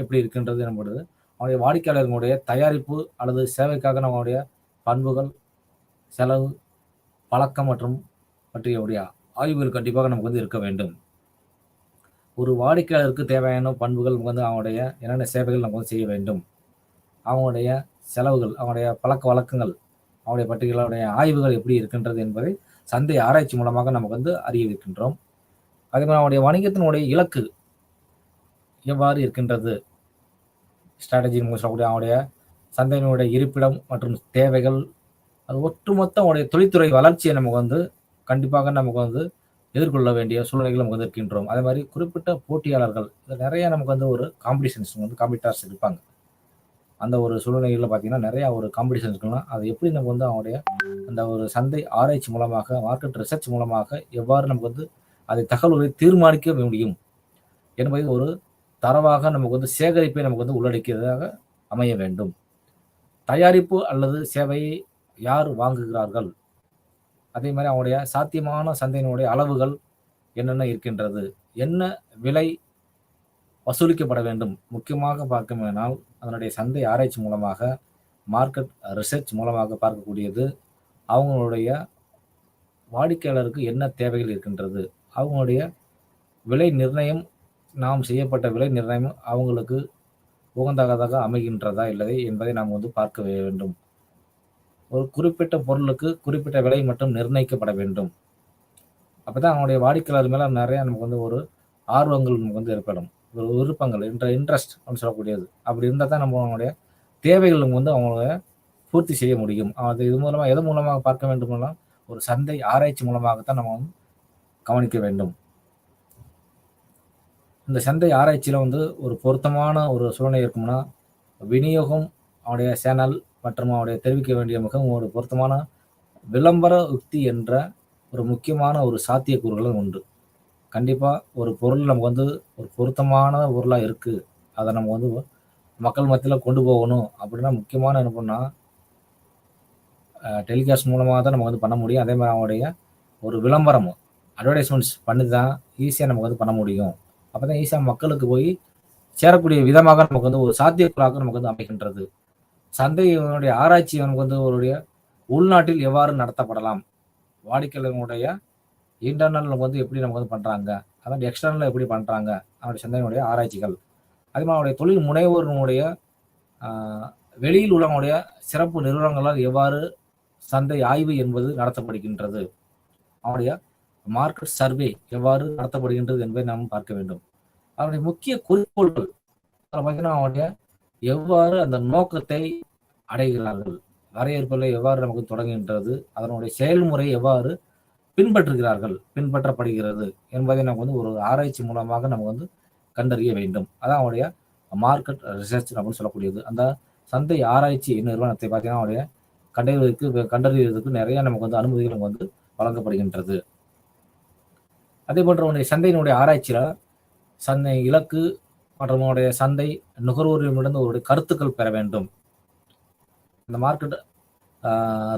Speaker 1: எப்படி இருக்கின்றது என்பது, அவனுடைய வாடிக்கையாளர்களுடைய தயாரிப்பு அல்லது சேவைக்காக நம்மளுடைய பண்புகள், செலவு, பழக்கம் மற்றும் பற்றிய ஆய்வுகள் கண்டிப்பாக நமக்கு வந்து இருக்க வேண்டும். ஒரு வாடிக்கையாளருக்கு தேவையான பண்புகள் வந்து அவனுடைய என்னென்ன சேவைகள் நம்ம வந்து செய்ய வேண்டும். அவங்களுடைய செலவுகள், அவங்களுடைய பழக்கவழக்கங்கள், அவருடைய பற்றிகளுடைய ஆய்வுகள் எப்படி இருக்கின்றது என்பதை சந்தை ஆராய்ச்சி மூலமாக நமக்கு வந்து அறிய இருக்கின்றோம். அதே மாரி அவனுடைய வணிகத்தினுடைய இலக்கு எவ்வாறு இருக்கின்றது? ஸ்ட்ராட்டஜி சொல்லக்கூடிய அவனுடைய சந்தையினுடைய இருப்பிடம் மற்றும் தேவைகள், அது ஒட்டுமொத்த அவனுடைய தொழில்துறை வளர்ச்சியை நமக்கு வந்து கண்டிப்பாக நமக்கு வந்து எதிர்கொள்ள வேண்டிய சூழ்நிலைகள் நமக்கு வந்து இருக்கின்றோம். அதே மாரி குறிப்பிட்ட போட்டியாளர்கள், நெறைய நமக்கு வந்து ஒரு காம்படிஷன்ஸ் வந்து காம்படிட்டர்ஸ் இருப்பாங்க. அந்த ஒரு சூழ்நிலைகள்ல பார்த்தீங்கன்னா, நெறைய ஒரு காம்படிஷன் இருக்குன்னா, அது எப்படி நம்ம வந்து அவனுடைய அந்த ஒரு சந்தை ஆராய்ச்சி மூலமாக, மார்க்கெட் ரிசர்ச் மூலமாக எவ்வாறு நமக்கு வந்து அதை தகவல்களை தீர்மானிக்க முடியும் என்பதை ஒரு தரவாக நமக்கு வந்து சேகரிப்பை நமக்கு வந்து உள்ளடக்கியதாக அமைய வேண்டும். தயாரிப்பு அல்லது சேவையை யார் வாங்குகிறார்கள்? அதே மாரி அவனுடைய சாத்தியமான சந்தையினுடைய அளவுகள் என்னென்ன இருக்கின்றது? என்ன விலை வசூலிக்கப்பட வேண்டும்? முக்கியமாக பார்க்குமானால், அதனுடைய சந்தை ஆராய்ச்சி மூலமாக, மார்க்கெட் ரிசர்ச் மூலமாக பார்க்கக்கூடியது, அவங்களுடைய வாடிக்கையாளருக்கு என்ன தேவைகள் இருக்கின்றது? அவங்களுடைய விலை நிர்ணயம் நாம் செய்யப்பட்ட விலை நிர்ணயம் அவங்களுக்கு உகந்ததாக அமைகின்றதா இல்லை என்பதை நாம் வந்து பார்க்க வேண்டும். ஒரு குறிப்பிட்ட பொருளுக்கு குறிப்பிட்ட விலை மட்டும் நிர்ணயிக்கப்பட வேண்டும். அப்பதான் அவனுடைய வாடிக்கையாளர் மேல நெறைய நமக்கு வந்து ஒரு ஆர்வங்கள் நமக்கு வந்து ஏற்படும். ஒரு விருப்பங்கள் இன்ட்ரெஸ்ட் அப்படின்னு சொல்லக்கூடியது. அப்படி இருந்தா தான் நம்மளுடைய தேவைகள் வந்து அவங்கள பூர்த்தி செய்ய முடியும். அது இது மூலமா எதன் மூலமாக பார்க்க வேண்டுமென்றால், ஒரு சந்தை ஆராய்ச்சி மூலமாகத்தான் நம்ம வந்து கவனிக்க வேண்டும். இந்த சந்தை ஆராய்ச்சியில வந்து ஒரு பொருத்தமான ஒரு சூழ்நிலை இருக்கும்னா, விநியோகம், அவனுடைய சேனல் மற்றும் அவனுடைய தெரிவிக்க வேண்டிய மிகவும் ஒரு பொருத்தமான விளம்பர உக்தி என்ற ஒரு முக்கியமான ஒரு சாத்தியக்கூறுகளும் உண்டு. கண்டிப்பா ஒரு பொருள் நமக்கு வந்து ஒரு பொருத்தமான பொருளா இருக்கு. அத நம்ம வந்து மக்கள் மத்தியில கொண்டு போகணும் அப்படின்னா, முக்கியமான என்ன பண்ணா, டெலிகாஸ்ட் மூலமா தான் நம்ம வந்து பண்ண முடியும். அதே மாரி அவனுடைய ஒரு விளம்பரம், அட்வர்டைஸ்மென்ட்ஸ் பண்ணி தான் ஈஸியா நமக்கு வந்து பண்ண முடியும். அப்பதான் ஈஸியா மக்களுக்கு போய் சேரக்கூடிய விதமாக நமக்கு வந்து ஒரு சாத்தியக்கூறாக நமக்கு வந்து அமைகின்றது. சந்தையினுடைய ஆராய்ச்சி நமக்கு வந்து அவருடைய உள்நாட்டில் எவ்வாறு நடத்தப்படலாம்? வாடிக்கையாளர்களுடைய இன்டர்னல் வந்து எப்படி நமக்கு வந்து பண்றாங்க? அதாவது எக்ஸ்டர்னலா எப்படி பண்றாங்க? அவருடைய சந்தையினுடைய ஆராய்ச்சிகள். அதே மாரி அவருடைய தொழில் முனைவோரினுடைய அ வெளியில் உள்ளவங்களுடைய சிறப்பு நிறுவனங்களால் எவ்வாறு சந்தை ஆய்வு என்பது நடத்தப்படுகின்றது? அவருடைய மார்க்கெட் சர்வே எவ்வாறு நடத்தப்படுகின்றது என்பதை நாம் பார்க்க வேண்டும். அவருடைய முக்கிய குறிக்கோள்கள் பார்த்தீங்கன்னா, அவருடைய எவ்வாறு அந்த நோக்கத்தை அடைகிறார்கள்? வரையறுப்புல எவ்வாறு நமக்கு தொடங்குகின்றது? அதனுடைய செயல்முறை எவ்வாறு பின்பற்றப்படுகிறது என்பதை நம்ம வந்து ஒரு ஆராய்ச்சி மூலமாக நம்ம வந்து கண்டறிய வேண்டும். அதான் அவருடைய மார்க்கெட் ரிசர்ச் அப்படின்னு சொல்லக்கூடியது. அந்த சந்தை ஆராய்ச்சி நிறுவனத்தை பார்த்தீங்கன்னா, அவருடைய கண்டறிவதற்கு நிறைய நமக்கு வந்து அனுமதிகள் நமக்கு வந்து வழங்கப்படுகின்றது. அதே போன்று அவனுடைய சந்தையினுடைய ஆராய்ச்சியில சந்தை இலக்கு மற்றும் அவனுடைய சந்தை நுகர்வோரிடமிருந்து ஒரு கருத்துக்கள் பெற வேண்டும். இந்த மார்க்கெட்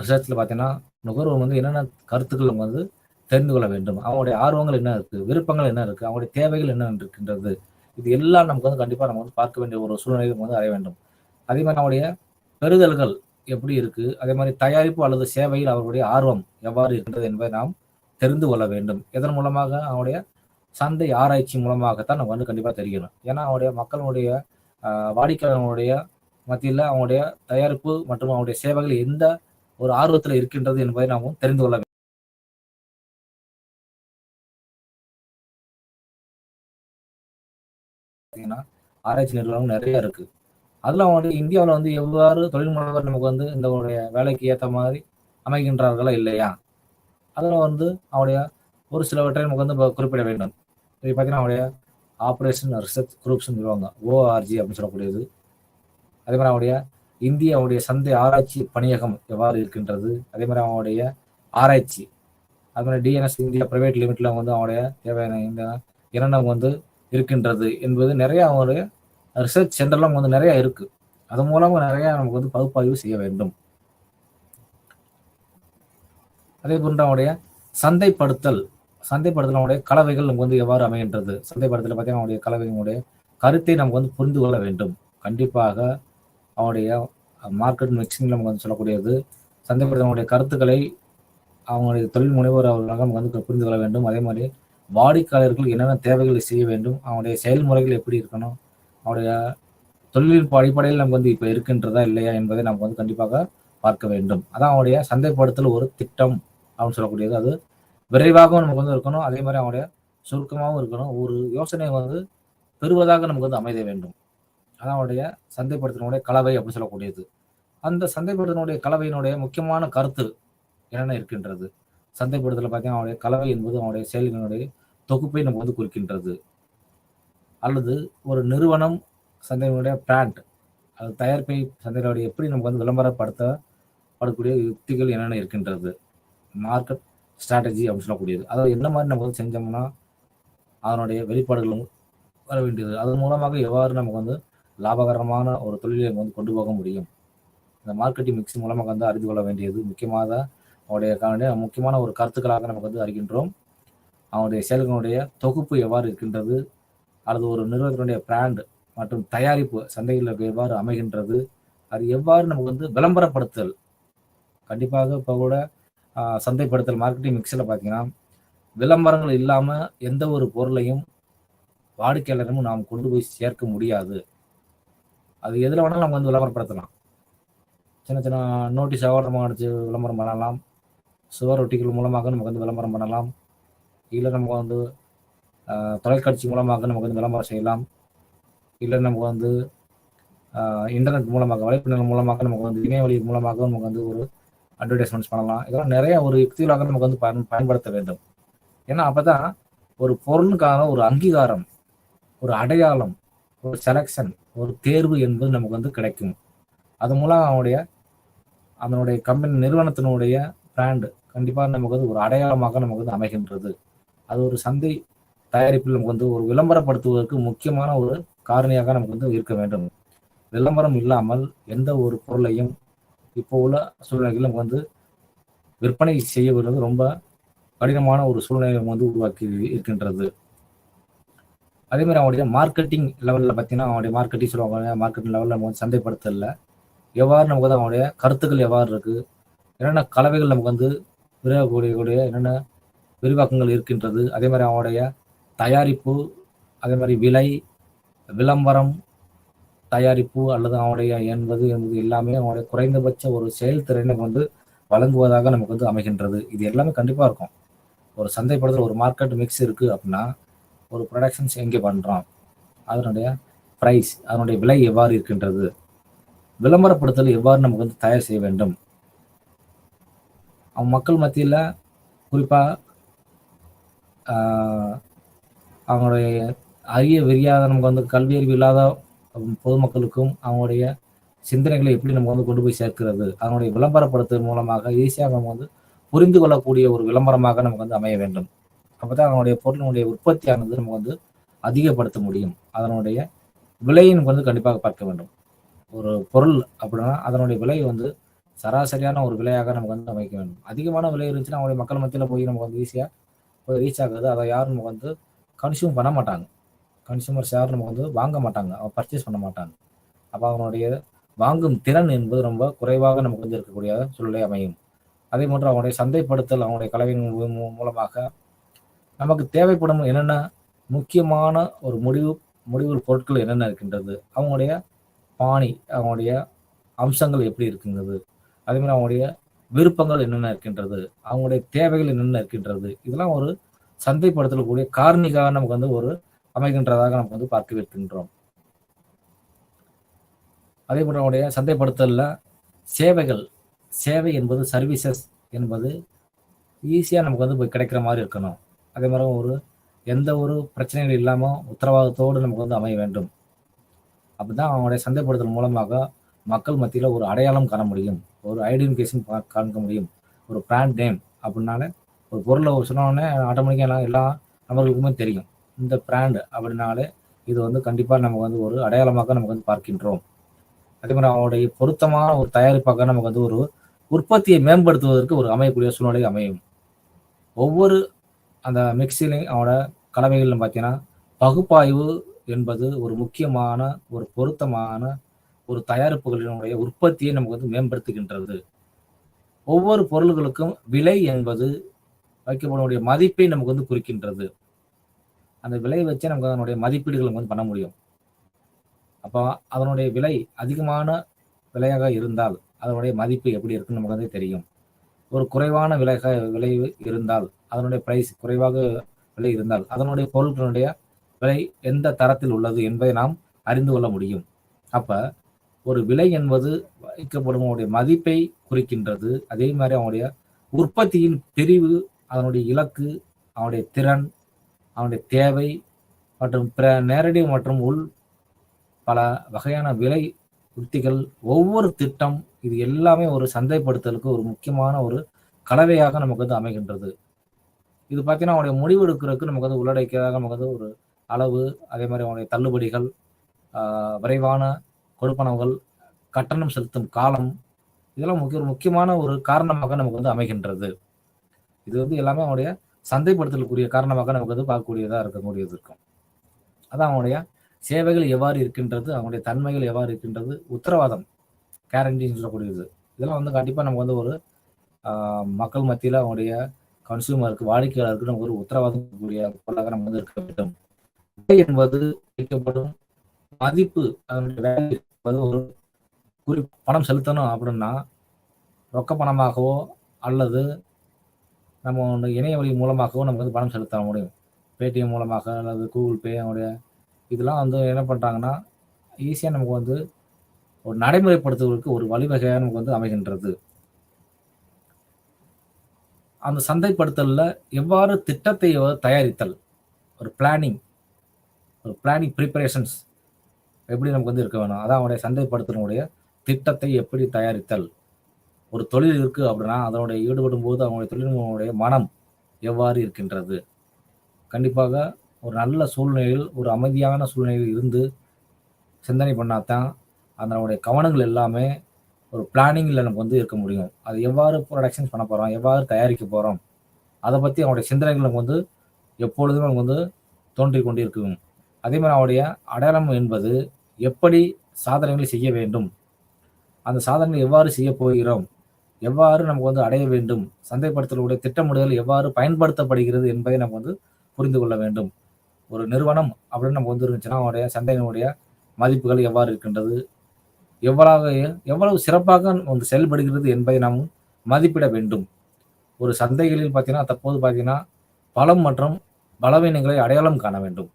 Speaker 1: ரிசர்ச்ல பார்த்தீங்கன்னா, நுகர்வோர் வந்து என்னென்ன கருத்துக்கள் நம்ம வந்து தெரிந்து கொள்ள வேண்டும். அவங்களுடைய ஆர்வங்கள் என்ன இருக்கு? விருப்பங்கள் என்ன இருக்கு? அவங்களுடைய தேவைகள் என்ன இருக்கின்றது? இது எல்லாம் நமக்கு வந்து கண்டிப்பா நம்ம வந்து பார்க்க வேண்டிய ஒரு சூழ்நிலை நம்ம வந்து அடைய வேண்டும். அதே மாரி நம்முடைய பெறுதல்கள் எப்படி இருக்கு? அதே மாரி தயாரிப்பு அல்லது சேவையில் அவர்களுடைய ஆர்வம் எவ்வாறு இருக்கின்றது என்பதை நாம் தெரிந்து கொள்ள வேண்டும். இதன் மூலமாக அவனுடைய சந்தை ஆராய்ச்சி மூலமாகத்தான் நம்ம வந்து கண்டிப்பா தெரியணும். ஏன்னா, அவனுடைய மக்களுடைய வாடிக்கையாளர்களுடைய மத்தியில அவங்களுடைய தயாரிப்பு மற்றும் அவங்களுடைய சேவைகள் எந்த ஒரு ஆர்வத்துல இருக்கின்றது என்பதை நாமும் தெரிந்து கொள்ள பார்த்தீங்கன்னா, ஆராய்ச்சி நிறுவனம் நெறைய இருக்கு. அதுல வந்து இந்தியாவுல வந்து எவ்வாறு தொழில் முனைவர் நமக்கு வந்து இந்த உடைய வேலைக்கு ஏத்த மாரி அமைகின்றார்களா இல்லையா? அதுல வந்து அவருடைய ஒரு சிலவற்றை நமக்கு வந்து குறிப்பிட வேண்டும். இது பார்த்தீங்கன்னா, அவருடைய ஆப்பரேஷன் ரிசர்ச் குரூப்ஸ்ன்னு சொல்லுவாங்க. ஓஆர்ஜி அப்படின்னு சொல்லக்கூடியது. அதே மாரி அவருடைய சந்தை ஆராய்ச்சி பணியகம் எவ்வாறு இருக்கின்றது? அதே மாரி அவனுடைய ஆராய்ச்சி. அது மாரி டிஎன்எஸ் இந்தியா பிரைவேட் லிமிட்ல வந்து அவனுடைய தேவையான இந்த என்னென்ன வந்து இருக்கின்றது என்பது நெறைய அவருடைய ரிசர்ச் சென்டர்லாம் வந்து நெறைய இருக்கு. அது மூலமா நெறைய நமக்கு வந்து பகுப்பாய்வு செய்ய வேண்டும். அதே போன்று அவனுடைய சந்தைப்படுத்தல். சந்தைப்படுத்தல் அவனுடைய கலவைகள் நமக்கு வந்து எவ்வாறு அமைகின்றது? சந்தைப்படுத்தல பார்த்தீங்கன்னா, அவனுடைய கலவையினுடைய கருத்தை நமக்கு வந்து புரிந்து கொள்ள வேண்டும். கண்டிப்பாக அவனுடைய மார்க்கெட் மிக்சிங் நமக்கு வந்து சொல்லக்கூடியது. சந்தைப்படுத்தலுடைய கருத்துக்களை அவங்களுடைய தொழில் முனைவோர் அவர்களாக நம்ம வந்து புரிந்து கொள்ள வேண்டும். அதே மாரி வாடிக்கையாளர்கள் என்னென்ன தேவைகளை செய்ய வேண்டும்? அவனுடைய செயல்முறைகள் எப்படி இருக்கணும்? அவனுடைய தொழில்நுட்ப அடிப்படையில் நமக்கு வந்து இப்ப இருக்கின்றதா? இல்லையா? என்பதை நாம் வந்து கண்டிப்பாக பார்க்க வேண்டும். அதான் அவனுடைய சந்தைப்படுத்தல் ஒரு திட்டம் அப்படின்னு சொல்லக்கூடியது. அது விரைவாகவும் நமக்கு வந்து இருக்கணும். அதே மாரி அவனுடைய சுருக்கமாவும் இருக்கணும். ஒரு யோசனை வந்து பெறுவதாக நமக்கு வந்து அமைய வேண்டும். அதான் அவனுடைய சந்தைப்படுத்தலினுடைய கலவை அப்படின்னு சொல்லக்கூடியது. அந்த சந்தைப்படுத்தலினுடைய கலவையினுடைய முக்கியமான கருத்து என்னென்ன இருக்கின்றது? சந்தைப்படுத்தல பார்த்தீங்கன்னா, அவனுடைய கலவை என்பது அவனுடைய செயல்களினுடைய தொகுப்பை நமக்கு வந்து குறிக்கின்றது. அல்லது ஒரு நிறுவனம் சந்தையினுடைய பிராண்ட் அது தயாரிப்பை சந்தையினுடைய எப்படி நமக்கு வந்து விளம்பரப்படுத்தப்படக்கூடிய யுக்திகள் என்னென்ன இருக்கின்றது? மார்க்கெட் ஸ்ட்ராட்டஜி அப்படின்னு சொல்லக்கூடியது. அதாவது என்ன மாரி நம்ம வந்து செஞ்சோம்னா, அதனுடைய வெளிப்பாடுகளும் வர வேண்டியது. அதன் மூலமாக எவ்வாறு நமக்கு வந்து லாபகரமான ஒரு தொழிலை வந்து கொண்டு போக முடியும்? இந்த மார்க்கெட்டிங் மிக்ஸ் மூலமாக வந்து அறிந்து கொள்ள வேண்டியது அவனுடைய முக்கியமான ஒரு கருத்துக்களாக நமக்கு வந்து அறிகின்றோம். அவனுடைய செயல்களுடைய தொகுப்பு எவ்வாறு இருக்கின்றது? அல்லது ஒரு நிறுவனத்தினுடைய பிராண்ட் மற்றும் தயாரிப்பு சந்தையில் எவ்வாறு அமைகின்றது? அது எவ்வாறு நமக்கு வந்து விளம்பரப்படுத்தல்? கண்டிப்பாக இப்ப கூட சந்தைப்படுத்தல் மார்க்கெட்டிங் மிக்ஸ்ல பார்த்தீங்கன்னா, விளம்பரங்கள் இல்லாம எந்த ஒரு பொருளையும் வாடிக்கையாளரிடம் நாம் கொண்டு போய் சேர்க்க முடியாது. அது எதுல வேணாலும் நம்ம வந்து விளம்பரப்படுத்தலாம். சின்ன சின்ன நோட்டீஸ் நம்ம அடிச்சு விளம்பரம் பண்ணலாம். சுவர் ஒட்டிகள் மூலமாக நமக்கு வந்து விளம்பரம் பண்ணலாம். இல்ல நமக்கு வந்து தொலைக்காட்சி மூலமாக நமக்கு வந்து விளம்பரம் செய்யலாம். இல்ல நமக்கு வந்து இன்டர்நெட் மூலமாக, வலைப்பின்னல் மூலமாக, நமக்கு வந்து இணையவழி மூலமாக நமக்கு வந்து ஒரு அட்வர்டைஸ்மெண்ட்ஸ் பண்ணலாம். இதெல்லாம் நிறைய ஒரு யுக்திகளாக நமக்கு வந்து பயன்படுத்த வேண்டும். ஏன்னா அப்பதான் ஒரு பொருளுக்கான ஒரு அங்கீகாரம், ஒரு அடையாளம், ஒரு செலக்ஷன், ஒரு தேர்வு என்பது நமக்கு வந்து கிடைக்கும். அது மூலம் அதனுடைய கம்பெனி நிறுவனத்தினுடைய பிராண்ட் கண்டிப்பா நமக்கு வந்து ஒரு அடையாளமாக நமக்கு வந்து அமைகின்றது. அது ஒரு சந்தை தயாரிப்பில் நமக்கு வந்து ஒரு விளம்பரப்படுத்துவதற்கு முக்கியமான ஒரு காரணியாக நமக்கு வந்து இருக்க வேண்டும். விளம்பரம் இல்லாமல் எந்த ஒரு பொருளையும் இப்போ உள்ள சூழ்நிலைகள் நமக்கு வந்து விற்பனை செய்யவது ரொம்ப கடினமான ஒரு சூழ்நிலை வந்து உருவாக்கி இருக்கின்றது. அதே மாதிரி அவனுடைய மார்க்கெட்டிங் லெவலில் பார்த்தீங்கன்னா, அவனுடைய மார்க்கெட்டிங் சொல்லுவாங்க, மார்க்கெட்டிங் லெவலில் நம்ம வந்து சந்தைப்படுத்தல எவ்வாறு நமக்கு வந்து அவனுடைய கருத்துக்கள் எவ்வாறு இருக்கு, என்னென்ன கலவைகள் நமக்கு வந்து விரையக்கூடிய என்னென்ன விரிவாக்கங்கள் இருக்கின்றது, அதே மாதிரி அவனுடைய தயாரிப்பு, அதே மாதிரி விலை, விளம்பரம், தயாரிப்பு அல்லது அவனுடைய என்பது எல்லாமே அவனுடைய குறைந்தபட்ச ஒரு செயல்திறனை வந்து வழங்குவதாக நமக்கு வந்து அமைகின்றது. இது எல்லாமே கண்டிப்பா இருக்கும். ஒரு சந்தைப்படுத்தல் ஒரு மார்க்கெட் மிக்ஸ் இருக்கு அப்படின்னா, ஒரு ப்ரொடக்ஷன்ஸ் எங்கே பண்றோம், அதனுடைய பிரைஸ், அதனுடைய விலை எவ்வாறு இருக்கின்றது, விளம்பரப்படுத்தல் எவ்வாறு நமக்கு வந்து தயார் செய்ய வேண்டும், அவங்க மக்கள் மத்தியில் குறிப்பா அவங்களுடைய அரிய விரியாத நமக்கு வந்து கல்வி அறிவு இல்லாத பொதுமக்களுக்கும் அவங்களுடைய சிந்தனைகளை எப்படி நம்ம வந்து கொண்டு போய் சேர்க்கிறது, அதனுடைய விளம்பரப்படுத்துவதன் மூலமாக ஈஸியாக நம்ம வந்து புரிந்து கொள்ளக்கூடிய ஒரு விளம்பரமாக நமக்கு வந்து அமைய வேண்டும். அப்பதான் அதனுடைய பொருளினுடைய உற்பத்தியானது நம்ம வந்து அதிகப்படுத்த முடியும். அதனுடைய விலையை நம்ம வந்து கண்டிப்பாக பார்க்க வேண்டும். ஒரு பொருள் அப்படின்னா அதனுடைய விலை வந்து சராசரியான ஒரு விலையாக நமக்கு வந்து அமைக்க வேண்டும். அதிகமான விலை இருந்துச்சுன்னா அவங்களுடைய மக்கள் மத்தியில் போய் நமக்கு வந்து ஈஸியாக போய் ரீச் ஆகுது. அதை யாரும் நமக்கு வந்து கன்சியூம் பண்ண மாட்டாங்க. கன்சியூமர்ஸ் யாரும் நமக்கு வந்து வாங்க மாட்டாங்க, பர்ச்சேஸ் பண்ண மாட்டாங்க. அப்போ அவனுடைய வாங்கும் திறன் என்பது ரொம்ப குறைவாக நமக்கு வந்து இருக்கக்கூடிய சூழ்நிலை அமையும். அதே போன்று அவனுடைய சந்தைப்படுத்தல், அவனுடைய கலவையின் மூலமாக நமக்கு தேவைப்படும் என்னென்ன முக்கியமான ஒரு முடிவு பொருட்கள் என்னென்ன இருக்கின்றது, அவங்களுடைய பாணி, அவங்களுடைய அம்சங்கள் எப்படி இருக்கின்றது, அதே மாதிரி அவங்களுடைய விருப்பங்கள் என்னென்ன இருக்கின்றது, அவங்களுடைய தேவைகள் என்னென்ன இருக்கின்றது, இதெல்லாம் ஒரு சந்தைப்படுத்தக்கூடிய காரணிக்காக நமக்கு வந்து ஒரு அமைகின்றதாக நமக்கு வந்து பார்க்க இருக்கின்றோம். அதே போல நம்முடைய சந்தைப்படுத்தலில் சேவை என்பது சர்வீசஸ் என்பது ஈஸியாக நமக்கு வந்து போய் கிடைக்கிற மாதிரி இருக்கணும். அதே மாதிரி எந்த ஒரு பிரச்சனைகள் இல்லாமல் உத்தரவாதத்தோடு நமக்கு வந்து அமைய வேண்டும். அப்படிதான் அவங்களுடைய சந்தைப்படுத்தல் மூலமாக மக்கள் மத்தியில் ஒரு அடையாளம் காண முடியும், ஒரு ஐடென்டிஃபிகேஷன் காண்க முடியும். ஒரு பிராண்ட் நேம் அப்படின்னாலே ஒரு பொருளை சொன்னோடனே ஆட்டோமேட்டிக்காக எல்லா நபர்களுக்குமே தெரியும். இந்த பிராண்ட் அப்படின்னாலே இது வந்து கண்டிப்பாக நமக்கு வந்து ஒரு அடையாளமாக நமக்கு வந்து பார்க்கின்றோம். அதே மாதிரி அவனுடைய பொருத்தமான ஒரு தயாரிப்பாக நமக்கு வந்து ஒரு உற்பத்தியை மேம்படுத்துவதற்கு ஒரு அமையக்கூடிய சூழ்நிலை அமையும். ஒவ்வொரு அந்த மிக்சிலையும் அவனோட கலவைகள்னு பார்த்தீங்கன்னா பகுப்பாய்வு என்பது ஒரு முக்கியமான ஒரு பொருத்தமான ஒரு தயாரிப்புகளினுடைய உற்பத்தியை நமக்கு வந்து மேம்படுத்துகின்றது. ஒவ்வொரு பொருள்களுக்கும் விலை என்பது வைக்கப்படக்கூடிய மதிப்பை நமக்கு வந்து குறிக்கின்றது. அந்த விலையை வச்சே நமக்கு அதனுடைய மதிப்பீடுகள் வந்து பண்ண முடியும். அப்போ அதனுடைய விலை அதிகமான விலையாக இருந்தால் அதனுடைய மதிப்பு எப்படி இருக்குன்னு நமக்கு வந்து தெரியும். ஒரு குறைவான விலை இருந்தால் அதனுடைய பிரைஸ் குறைவாக விலை இருந்தால் அதனுடைய பொருட்களுடைய விலை எந்த தரத்தில் உள்ளது என்பதை நாம் அறிந்து கொள்ள முடியும். அப்ப ஒரு விலை என்பது வைக்கப்படும் மதிப்பை குறிக்கின்றது. அதே மாதிரி அவனுடைய உற்பத்தியின் பிரிவு, அதனுடைய இலக்கு, அவனுடைய திறன், அவனுடைய தேவை மற்றும் பிற நேரடி மற்றும் உள் பல வகையான விலை உத்திகள், ஒவ்வொரு திட்டம், இது எல்லாமே ஒரு சந்தைப்படுத்தலுக்கு ஒரு முக்கியமான ஒரு கலவையாக நமக்கு வந்து அமைகின்றது. இது பார்த்தீங்கன்னா அவனுடைய முடிவு எடுக்கிறதுக்கு நமக்கு வந்து உள்ளடக்கியதாக நமக்கு வந்து ஒரு அளவு, அதே மாதிரி அவனுடைய தள்ளுபடிகள், விரைவான கொடுப்பனவுகள், கட்டணம் செலுத்தும் காலம், இதெல்லாம் முக்கியமான ஒரு காரணமாக நமக்கு வந்து அமைகின்றது. இது வந்து எல்லாமே அவனுடைய சந்தைப்படுத்தலுக்குரிய காரணமாக நமக்கு வந்து பார்க்கக்கூடியதாக இருக்கக்கூடியது இருக்கும். அதான் அவனுடைய சேவைகள் எவ்வாறு இருக்கின்றது, அவனுடைய தன்மைகள் எவ்வாறு இருக்கின்றது, உத்தரவாதம், கேரண்டின்னு சொல்லக்கூடியது. இதெல்லாம் வந்து கண்டிப்பாக நமக்கு வந்து ஒரு மக்கள் மத்தியில் அவனுடைய கன்சூமருக்கு, வாடிக்கையாளருக்கு நமக்கு ஒரு உத்தரவாதம் கூடிய பொருளாக நம்ம வந்து இருக்க வேண்டும். என்பது வைக்கப்படும் மதிப்பு, அதனுடைய வேல்யூ ஒரு பணம் செலுத்தணும் அப்படின்னா ரொக்க பணமாகவோ அல்லது நம்ம இணைய வழி மூலமாகவோ நமக்கு வந்து பணம் செலுத்த முடியும். பேடிஎம் மூலமாக அல்லது கூகுள் பே, அவனுடைய இதெல்லாம் வந்து என்ன பண்ணுறாங்கன்னா ஈஸியாக நமக்கு வந்து ஒரு நடைமுறைப்படுத்துவதற்கு ஒரு வழிவகையாக நமக்கு வந்து அமைகின்றது. அந்த சந்தைப்படுத்தல்ல எவ்வாறு திட்டத்தை தயாரித்தல், ஒரு பிளானிங் பிரிப்பரேஷன்ஸ் எப்படி நமக்கு வந்து இருக்க வேணும். அதான் அவனுடைய சந்தைப்படுத்தலுடைய திட்டத்தை எப்படி தயாரித்தல். ஒரு தொழில் இருக்கு அப்படின்னா, அதனுடைய ஈடுபடும்போது அவங்களுடைய தொழிலினுடைய மனம் எவ்வாறு இருக்கின்றது. கண்டிப்பாக ஒரு நல்ல சூழ்நிலையில், ஒரு அமைதியான சூழ்நிலையில் இருந்து சிந்தனை பண்ணா தான், அதனுடைய கவனங்கள் எல்லாமே ஒரு பிளானிங்ல நமக்கு வந்து இருக்க முடியும். அது எவ்வாறு புரொடக்ஷன் பண்ண போறோம், எவ்வாறு தயாரிக்க போறோம், அத பத்தி அவனுடைய சிந்தனைகள் நமக்கு வந்து எப்பொழுதுமே நமக்கு வந்து தோன்றிக் கொண்டிருக்கும். அதே மாரி அவனுடைய அடையாளம் என்பது எப்படி சாதனைகளை செய்ய வேண்டும், அந்த சாதனைகளை எவ்வாறு செய்யப் போகிறோம், எவ்வாறு நமக்கு வந்து அடைய வேண்டும், சந்தைப்படுத்தலுடைய திட்டமிடுதல் எவ்வாறு பயன்படுத்தப்படுகிறது என்பதை நம்ம வந்து புரிந்து கொள்ள வேண்டும். ஒரு நிறுவனம் அப்படின்னு நம்ம வந்து இருந்துச்சுன்னா, அவனுடைய சந்தையினுடைய மதிப்புகள் எவ்வாறு இருக்கின்றது, எவ்வளவு எவ்வளவு சிறப்பாக வந்து செயல்படுகிறது என்பதை நாம் மதிப்பிட வேண்டும். ஒரு சந்தைகளில் பார்த்தீங்கன்னா, தற்போது பார்த்தீங்கன்னா, பலம் மற்றும் பலவீனங்களை அடையாளம் காண வேண்டும்.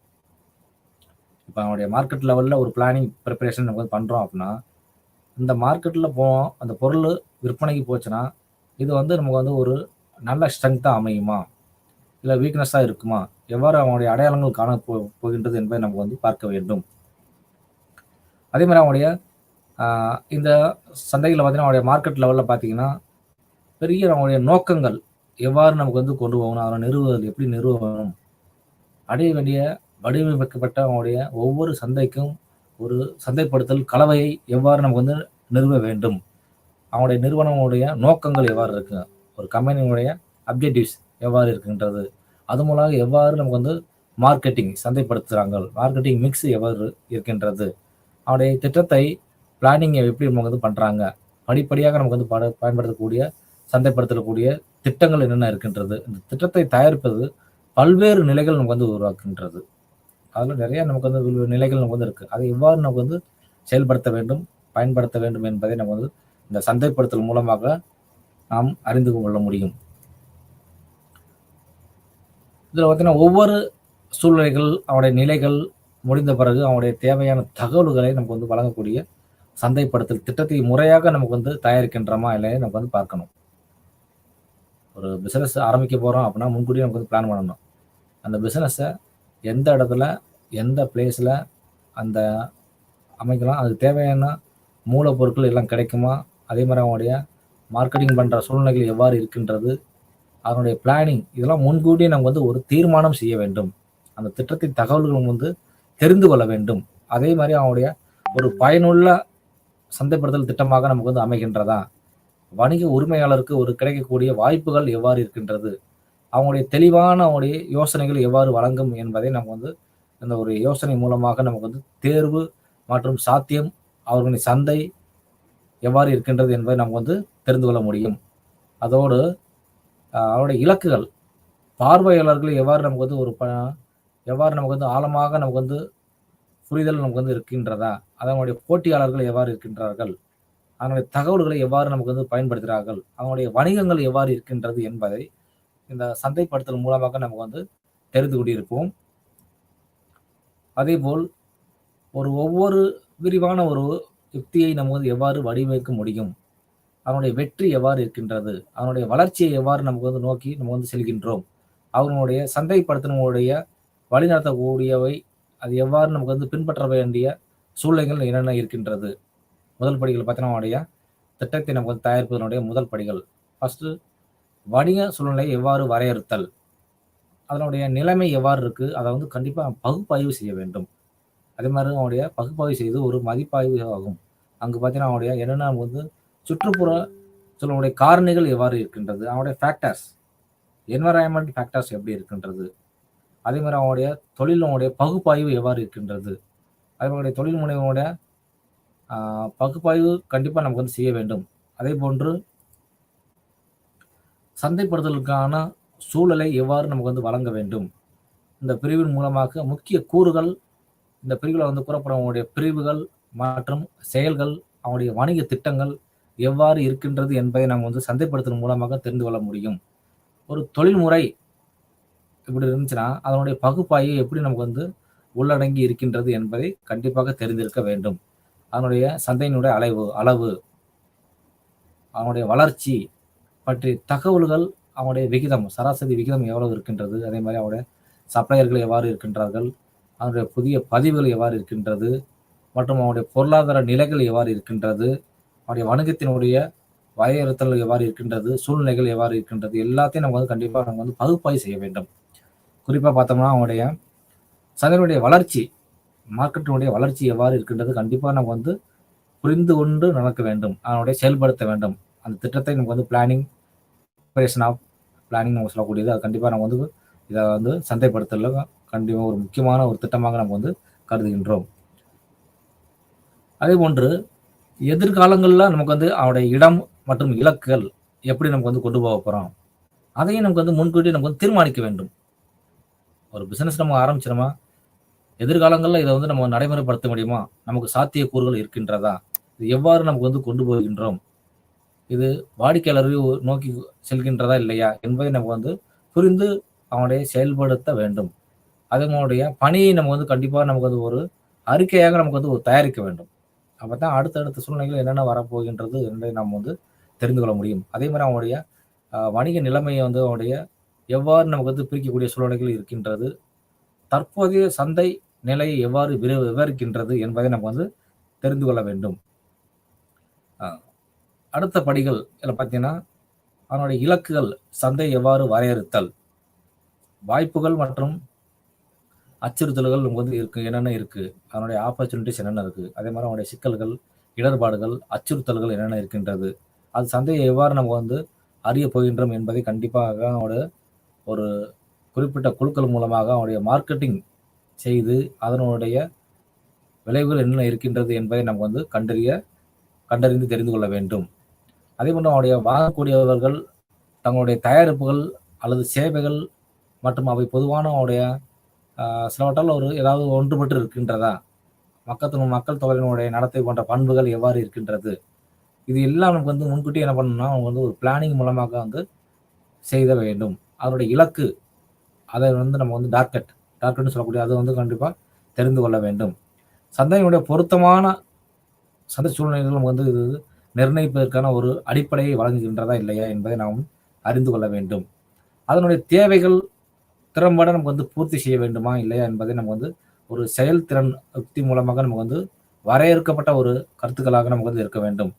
Speaker 1: இப்ப அவனுடைய மார்க்கெட் லெவல்ல ஒரு பிளானிங் பிரிப்பரேஷன் நம்ம வந்து பண்றோம் அப்படின்னா, இந்த மார்க்கெட்ல அந்த பொருள் விற்பனைக்கு போச்சுன்னா, இது வந்து நமக்கு வந்து ஒரு நல்ல ஸ்ட்ரெங்த்தா அமையுமா? இல்ல வீக்னஸா இருக்குமா? எவ்வாறு அவனுடைய அடையாளங்கள் காண போகின்றது என்பதை நம்ம வந்து பார்க்க வேண்டும். அதே மாரி அவனுடைய அ இந்த சந்தைகள்ல பார்த்தீங்கன்னா, அவனுடைய மார்க்கெட் லெவல்ல பார்த்தீங்கன்னா, பெரிய அவனுடைய நோக்கங்கள் எவ்வாறு நமக்கு வந்து கொண்டு போகணும், அதனை நிறுவுதல் எப்படி நிறுவணும், அடைய வேண்டிய வடிவமைக்கப்பட்ட அவனுடைய ஒவ்வொரு சந்தைக்கும் ஒரு சந்தைப்படுத்தல் கலவையை எவ்வாறு நமக்கு வந்து நிறுவ வேண்டும். அவனுடைய நிறுவனங்களுடைய நோக்கங்கள் எவ்வாறு இருக்கு, ஒரு கம்பெனியினுடைய அப்ஜெக்டிவ்ஸ் எவ்வாறு இருக்கின்றது, அது மூலமாக எவ்வாறு நமக்கு வந்து மார்க்கெட்டிங் சந்தைப்படுத்துறாங்க, மார்க்கெட்டிங் மிக்ஸ் எவ்வாறு இருக்கின்றது, அவருடைய திட்டத்தை பிளானிங்கை எப்படி நமக்கு வந்து பண்றாங்க, படிப்படியாக நமக்கு வந்து பயன்படுத்தக்கூடிய சந்தைப்படுத்தக்கூடிய திட்டங்கள் என்னென்ன இருக்கின்றது, இந்த திட்டத்தை தயாரிப்பது பல்வேறு நிலைகள் நமக்கு வந்து உருவாக்குகின்றது. அதுல நிறைய நமக்கு வந்து நிலைகள் நமக்கு வந்து இருக்கு. அதை எவ்வாறு நமக்கு வந்து செயல்படுத்த வேண்டும், பயன்படுத்த வேண்டும் என்பதை நம்ம வந்து இந்த சந்தைப்படுத்தல் மூலமாக நாம் அறிந்து கொள்ள முடியும். இதுல பார்த்தீங்கன்னா, ஒவ்வொரு சூழ்நிலைகள், அவனுடைய நிலைகள் முடிந்த பிறகு அவனுடைய தேவையான தகவல்களை நமக்கு வந்து வழங்கக்கூடிய சந்தைப்படுத்தல் திட்டத்தை முறையாக நமக்கு வந்து தயாரிக்கின்றோமா இல்லையா நமக்கு வந்து பார்க்கணும். ஒரு பிசினஸ் ஆரம்பிக்க போறோம் அப்படின்னா, முன்கூட்டியே நமக்கு வந்து பிளான் பண்ணணும். அந்த பிசினஸ எந்த இடத்துல, எந்த பிளேஸ்ல அந்த அமைக்கலாம். அதுக்கு தேவையான மூலப்பொருட்கள் எல்லாம் கிடைக்குமா? அதே மாரி அவனுடைய மார்க்கெட்டிங் பண்ற சூழ்நிலைகள் எவ்வாறு இருக்கின்றது? அதனுடைய பிளானிங் இதெல்லாம் முன்கூட்டியே நம்ம வந்து ஒரு தீர்மானம் செய்ய வேண்டும். அந்த திட்டத்தின் தகவல்கள் வந்து தெரிந்து கொள்ள வேண்டும். அதே மாரி அவனுடைய ஒரு பயனுள்ள சந்தைப்படுத்தல் திட்டமாக நமக்கு வந்து அமைகின்றதா? வணிக உரிமையாளருக்கு ஒரு கிடைக்கக்கூடிய வாய்ப்புகள் எவ்வாறு இருக்கின்றது? அவங்களுடைய தெளிவான அவங்களுடைய யோசனைகள் எவ்வாறு வழங்கும் என்பதை நம்ம வந்து இந்த ஒரு யோசனை மூலமாக நமக்கு வந்து தேர்வு மற்றும் சாத்தியம், அவர்களின் சந்தை எவ்வாறு இருக்கின்றது என்பதை நம்ம வந்து தெரிந்து கொள்ள முடியும். அதோடு அவருடைய இலக்குகள், பார்வையாளர்கள் எவ்வாறு நமக்கு வந்து எவ்வாறு நமக்கு வந்து ஆழமாக நமக்கு வந்து புரிதல் நமக்கு வந்து இருக்கின்றதா? அதனுடைய போட்டியாளர்கள் எவ்வாறு இருக்கின்றார்கள்? அதனுடைய தகவல்களை எவ்வாறு நமக்கு வந்து பயன்படுத்துகிறார்கள்? அவங்களுடைய வணிகங்கள் எவ்வாறு இருக்கின்றது என்பதை இந்த சந்தைப்படுத்தல் மூலமாக நமக்கு வந்து தெரிந்து கொண்டிருப்போம். அதேபோல் ஒவ்வொரு விரிவான ஒரு யுக்தியை நம்ம வந்து எவ்வாறு வடிவமைக்க முடியும்? அதனுடைய வெற்றி எவ்வாறு இருக்கின்றது? அதனுடைய வளர்ச்சியை எவ்வாறு நமக்கு வந்து நோக்கி நம்ம வந்து செல்கின்றோம்? அவர்களுடைய சந்தைப்படுத்தினுடைய வழிநடத்தக்கூடியவை, அது எவ்வாறு நமக்கு வந்து பின்பற்ற வேண்டிய சூழ்நிலைகள் என்னென்ன இருக்கின்றது? முதல் படிகள் பார்த்தீங்கன்னா, அவனுடைய திட்டத்தை நமக்கு வந்து தயாரிப்பதனுடைய முதல் படிகள். ஃபர்ஸ்ட்டு வணிக சூழ்நிலையை எவ்வாறு வரையறுத்தல்? அதனுடைய நிலைமை எவ்வாறு இருக்கு? அத வந்து கண்டிப்பா பகுப்பாய்வு செய்ய வேண்டும். அதே மாரி அவனுடைய பகுப்பாய்வு செய்து ஒரு மதிப்பாய்வு ஆகும். அங்கு பார்த்தீங்கன்னா, அவனுடைய என்னென்ன வந்து சுற்றுப்புற சூழலுடைய காரணிகள் எவ்வாறு இருக்கின்றது? அவனுடைய ஃபேக்டர்ஸ், என்வைரன்மென்ட் ஃபேக்டர்ஸ் எப்படி இருக்கின்றது? அதே மாரி அவனுடைய தொழிலினுடைய பகுப்பாய்வு எவ்வாறு இருக்கின்றது? அதனுடைய தொழில் முனைவோட பகுப்பாய்வு கண்டிப்பா நமக்கு வந்து செய்ய வேண்டும். அதேபோன்று சந்தைப்படுத்தலுக்கான சூழலை எவ்வாறு நமக்கு வந்து வழங்க வேண்டும்? இந்த பிரிவின் மூலமாக முக்கிய கூறுகள், இந்த பிரிவுல வந்து கூறப்படும் அவங்களுடைய பிரிவுகள் மற்றும் செயல்கள், அவங்களுடைய வணிக திட்டங்கள் எவ்வாறு இருக்கின்றது என்பதை நாம் வந்து சந்தைப்படுத்தல் மூலமாக தெரிந்து கொள்ள முடியும். ஒரு தொழில்முறை இப்படி இருந்துச்சுன்னா, அதனுடைய பகுப்பாய்வு எப்படி நமக்கு வந்து உள்ளடங்கி இருக்கின்றது என்பதை கண்டிப்பாக தெரிந்திருக்க வேண்டும். அதனுடைய சந்தையினுடைய அளவு, அவனுடைய வளர்ச்சி பற்றிய தகவல்கள், அவனுடைய விகிதம், சராசரி விகிதம் எவ்வளவு இருக்கின்றது, அதே மாதிரி அவனுடைய சப்ளையர்கள் எவ்வாறு இருக்கின்றார்கள், அவனுடைய புதிய பதிவுகள் எவ்வாறு இருக்கின்றது, மற்றும் அவனுடைய பொருளாதார நிலைகள் எவ்வாறு இருக்கின்றது, அவனுடைய வணிகத்தினுடைய வரையறுத்தல் எவ்வாறு இருக்கின்றது, சூழ்நிலைகள் எவ்வாறு இருக்கின்றது, எல்லாத்தையும் நம்ம வந்து கண்டிப்பாக நம்ம வந்து பகுப்பாய்வு செய்ய வேண்டும். குறிப்பாக பார்த்தோம்னா அவனுடைய சந்தையினுடைய வளர்ச்சி, மார்க்கெட்டினுடைய வளர்ச்சி எவ்வாறு இருக்கின்றது கண்டிப்பாக நம்ம வந்து புரிந்து கொண்டு நடக்க வேண்டும். அதனுடைய செயல்படுத்த வேண்டும். அந்த திட்டத்தை நமக்கு வந்து ப்ரிப்பரேஷன் ஆஃப் பிளானிங் நம்ம சொல்லக்கூடியது. அது கண்டிப்பாக நம்ம வந்து இதை வந்து சந்தைப்படுத்தல கண்டிப்பாக ஒரு முக்கியமான ஒரு திட்டமாக நம்ம வந்து கருதுகின்றோம். அதே போன்று எதிர்காலங்களில் நமக்கு வந்து அவனுடைய இடம் மற்றும் இலக்குகள் எப்படி நமக்கு வந்து கொண்டு போக போகிறோம், அதையும் நமக்கு வந்து முன்கூட்டி நமக்கு வந்து தீர்மானிக்க வேண்டும். ஒரு பிசினஸ் நம்ம ஆரம்பிச்சிடமா, எதிர்காலங்களில் இதை வந்து நம்ம நடைமுறைப்படுத்த முடியுமா, நமக்கு சாத்தியக்கூறுகள் இருக்கின்றதா, இது எவ்வாறு நமக்கு வந்து கொண்டு போகின்றோம், இது வாடிக்கையாளரை நோக்கி செல்கின்றதா இல்லையா என்பதை நம்ம வந்து புரிந்து அவனுடைய செயல்படுத்த வேண்டும். அதனுடைய பணியை நம்ம வந்து கண்டிப்பாக நமக்கு வந்து ஒரு அறிக்கையாக நமக்கு வந்து ஒரு தயாரிக்க வேண்டும். அப்போ தான் அடுத்தடுத்த சூழ்நிலைகள் என்னென்ன வரப்போகின்றது என்பதை நாம் வந்து தெரிந்து கொள்ள முடியும். அதே மாதிரி அவனுடைய வணிக நிலைமையை வந்து அவனுடைய எவ்வாறு நமக்கு வந்து பிரிக்கக்கூடிய சூழ்நிலைகள் இருக்கின்றது, தற்போதைய சந்தை நிலையை எவ்வாறு விவரிக்கின்றது என்பதை நம்ம வந்து தெரிந்து கொள்ள வேண்டும். அடுத்த படிகள் இதில் பார்த்தீங்கன்னா, அவனுடைய இலக்குகள், சந்தை எவ்வாறு வரையறுத்தல், வாய்ப்புகள் மற்றும் அச்சுறுத்தல்கள் நமக்கு வந்து இருக்கு, என்னென்ன இருக்கு, அதனுடைய ஆப்பர்ச்சுனிட்டிஸ் என்னென்ன இருக்கு, அதே மாதிரி அவனுடைய சிக்கல்கள், இடர்பாடுகள், அச்சுறுத்தல்கள் என்னென்ன இருக்கின்றது, அது சந்தையை எவ்வாறு நம்ம வந்து அறிய போகின்றோம் என்பதை கண்டிப்பாக அவனுடைய ஒரு குறிப்பிட்ட குழுக்கள் மூலமாக அவனுடைய மார்க்கெட்டிங் செய்து அதனுடைய விளைவுகள் என்ன இருக்கின்றது என்பதை நம்ம வந்து கண்டறிந்து தெரிந்து கொள்ள வேண்டும். அதே போன்று அவனுடைய வாங்கக்கூடியவர்கள் தங்களுடைய தயாரிப்புகள் அல்லது சேவைகள் மற்றும் அவை பொதுவான அவனுடைய சிலவற்றால் ஒரு ஏதாவது ஒன்றுபட்டு இருக்கின்றதா, மக்கள் தொகையினுடைய நடத்தை போன்ற பண்புகள் எவ்வாறு இருக்கின்றது, இது எல்லாம் நமக்கு வந்து முன்கூட்டி என்ன பண்ணணும்னா அவங்க வந்து ஒரு பிளானிங் மூலமாக வந்து செய்த வேண்டும். அதனுடைய இலக்கு, அதை வந்து நம்ம வந்து டார்கெட்னு சொல்லக்கூடிய அதை வந்து கண்டிப்பாக தெரிந்து கொள்ள வேண்டும். சந்தையினுடைய பொருத்தமான சந்தை சூழ்நிலைகள் வந்து இது நிர்ணயிப்பதற்கான ஒரு அடிப்படையை வழங்குகின்றதா இல்லையா என்பதை நாம் அறிந்து கொள்ள வேண்டும். அதனுடைய தேவைகள் திறம்பட நமக்கு வந்து பூர்த்தி செய்ய வேண்டுமா இல்லையா என்பதை நம்ம வந்து ஒரு செயல்திறன் யுக்தி மூலமாக நமக்கு வந்து வரையறுக்கப்பட்ட ஒரு கருத்துக்களாக நமக்கு வந்து இருக்க வேண்டும்.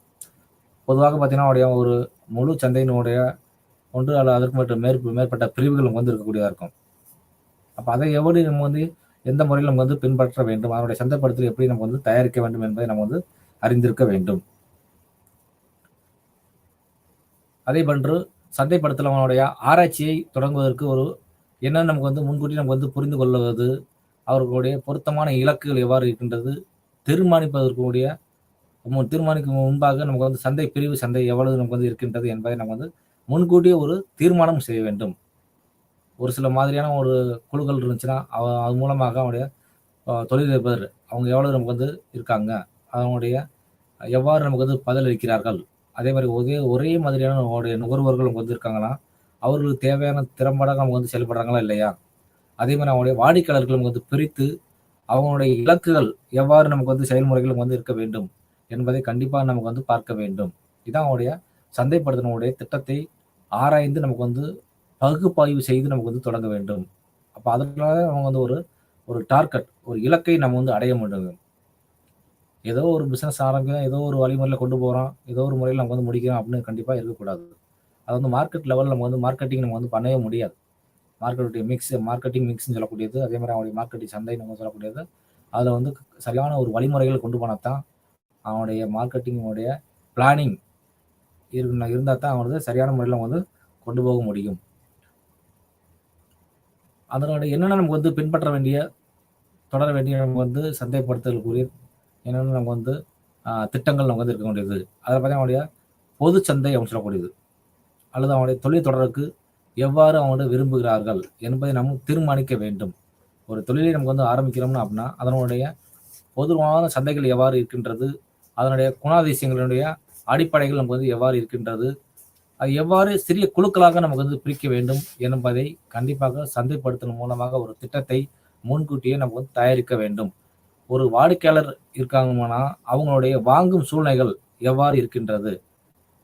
Speaker 1: பொதுவாக பார்த்தீங்கன்னா அவருடைய ஒரு முழு சந்தையினுடைய ஒன்று அல்லது அதற்கு மேற்பட்ட பிரிவுகள் நமக்கு வந்து இருக்கக்கூடியதாக இருக்கும். அப்போ அதை எப்படி நம்ம வந்து எந்த முறையில் நம்ம வந்து பின்பற்ற வேண்டும், அதனுடைய சந்தைப்படுத்தல் எப்படி நம்ம வந்து தயாரிக்க வேண்டும் என்பதை நம்ம வந்து அறிந்திருக்க வேண்டும். அதே போன்று சந்தைப்படுத்தல் அவனுடைய ஆராய்ச்சியை தொடங்குவதற்கு ஒரு என்னன்னு நமக்கு வந்து முன்கூட்டி நமக்கு வந்து புரிந்து கொள்வது, அவர்களுடைய பொருத்தமான இலக்குகள் எவ்வாறு இருக்கின்றது, தீர்மானிக்கும் முன்பாக நமக்கு வந்து சந்தை பிரிவு சந்தை எவ்வளவு நமக்கு வந்து இருக்கின்றது என்பதை நம்ம வந்து முன்கூட்டியே ஒரு தீர்மானம் செய்ய வேண்டும். ஒரு சில மாதிரியான ஒரு குழுக்கள் இருந்துச்சுன்னா அது மூலமாக அவனுடைய தொழிலதிபர் அவங்க எவ்வளவு நமக்கு வந்து இருக்காங்க, அவனுடைய எவ்வாறு நமக்கு வந்து பதிலளிக்கிறார்கள், அதே மாதிரி ஒரே மாதிரியான அவருடைய நுகர்வோர்கள் நமக்கு வந்து இருக்காங்கன்னா அவர்களுக்கு தேவையான திறம்பட அவங்க வந்து செயல்படுறாங்களா இல்லையா, அதே மாதிரி அவங்களுடைய வாடிக்கையாளர்கள் நமக்கு வந்து பிரித்து அவங்களுடைய இலக்குகள் எவ்வாறு நமக்கு வந்து செயல்முறைகள் வந்து இருக்க வேண்டும் என்பதை கண்டிப்பாக நமக்கு வந்து பார்க்க வேண்டும். இதான் அவனுடைய சந்தைப்படுத்தினுடைய திட்டத்தை ஆராய்ந்து நமக்கு வந்து பகுப்பாய்வு செய்து நமக்கு வந்து தொடங்க வேண்டும். அப்போ அதனால அவங்க வந்து ஒரு டார்கெட், ஒரு இலக்கை நம்ம வந்து அடைய முடியும். ஏதோ ஒரு பிஸ்னஸ் ஆரம்பிக்கிறோம், ஏதோ ஒரு வழிமுறையில் கொண்டு போகிறோம், ஏதோ ஒரு முறையில் நம்ம வந்து முடிக்கிறோம் அப்படின்னு கண்டிப்பாக இருக்கக்கூடாது. அது வந்து மார்க்கெட் லெவலில் நம்ம வந்து மார்க்கெட்டிங் நம்ம வந்து பண்ணவே முடியாது. மார்க்கெட்டிங் மிக்ஸ்ன்னு சொல்லக்கூடியது, அதே மாதிரி அவனுடைய மார்க்கெட்டிங் சந்தை நம்ம சொல்லக்கூடியது, அதில் வந்து சரியான ஒரு வழிமுறைகளை கொண்டு போனால் தான் அவனுடைய மார்க்கெட்டிங்கோடைய பிளானிங் இருந்தால் தான் அவன் வந்து சரியான முறையில் வந்து கொண்டு போக முடியும். அதனுடைய என்னென்ன நமக்கு வந்து பின்பற்ற வேண்டிய தொடர வேண்டிய நம்ம வந்து சந்தைப்படுத்தலுக்குரிய என்னென்ன நம்ம வந்து திட்டங்கள் நமக்கு வந்து இருக்க வேண்டியது, அதை பற்றி அவனுடைய பொது சந்தை அப்படின்னு சொல்லக்கூடியது அல்லது அவனுடைய தொழில் தொடருக்கு எவ்வாறு அவங்க விரும்புகிறார்கள் என்பதை நாம் தீர்மானிக்க வேண்டும். ஒரு தொழிலை நமக்கு வந்து ஆரம்பிக்கிறோம்னா அப்படின்னா அதனுடைய பொதுவான சந்தைகள் எவ்வாறு இருக்கின்றது, அதனுடைய குணாதிசயங்களுடைய அடிப்படைகள் நமக்கு வந்து எவ்வாறு இருக்கின்றது, அது எவ்வாறு சிறிய குழுக்களாக நமக்கு வந்து பிரிக்க வேண்டும் என்பதை கண்டிப்பாக சந்தைப்படுத்தல் மூலமாக ஒரு திட்டத்தை முன்கூட்டியே நமக்கு வந்து தயாரிக்க வேண்டும். ஒரு வாடிக்கையாளர் இருக்காங்கன்னா அவங்களுடைய வாங்கும் சூழ்நிலைகள் எவ்வாறு இருக்கின்றது,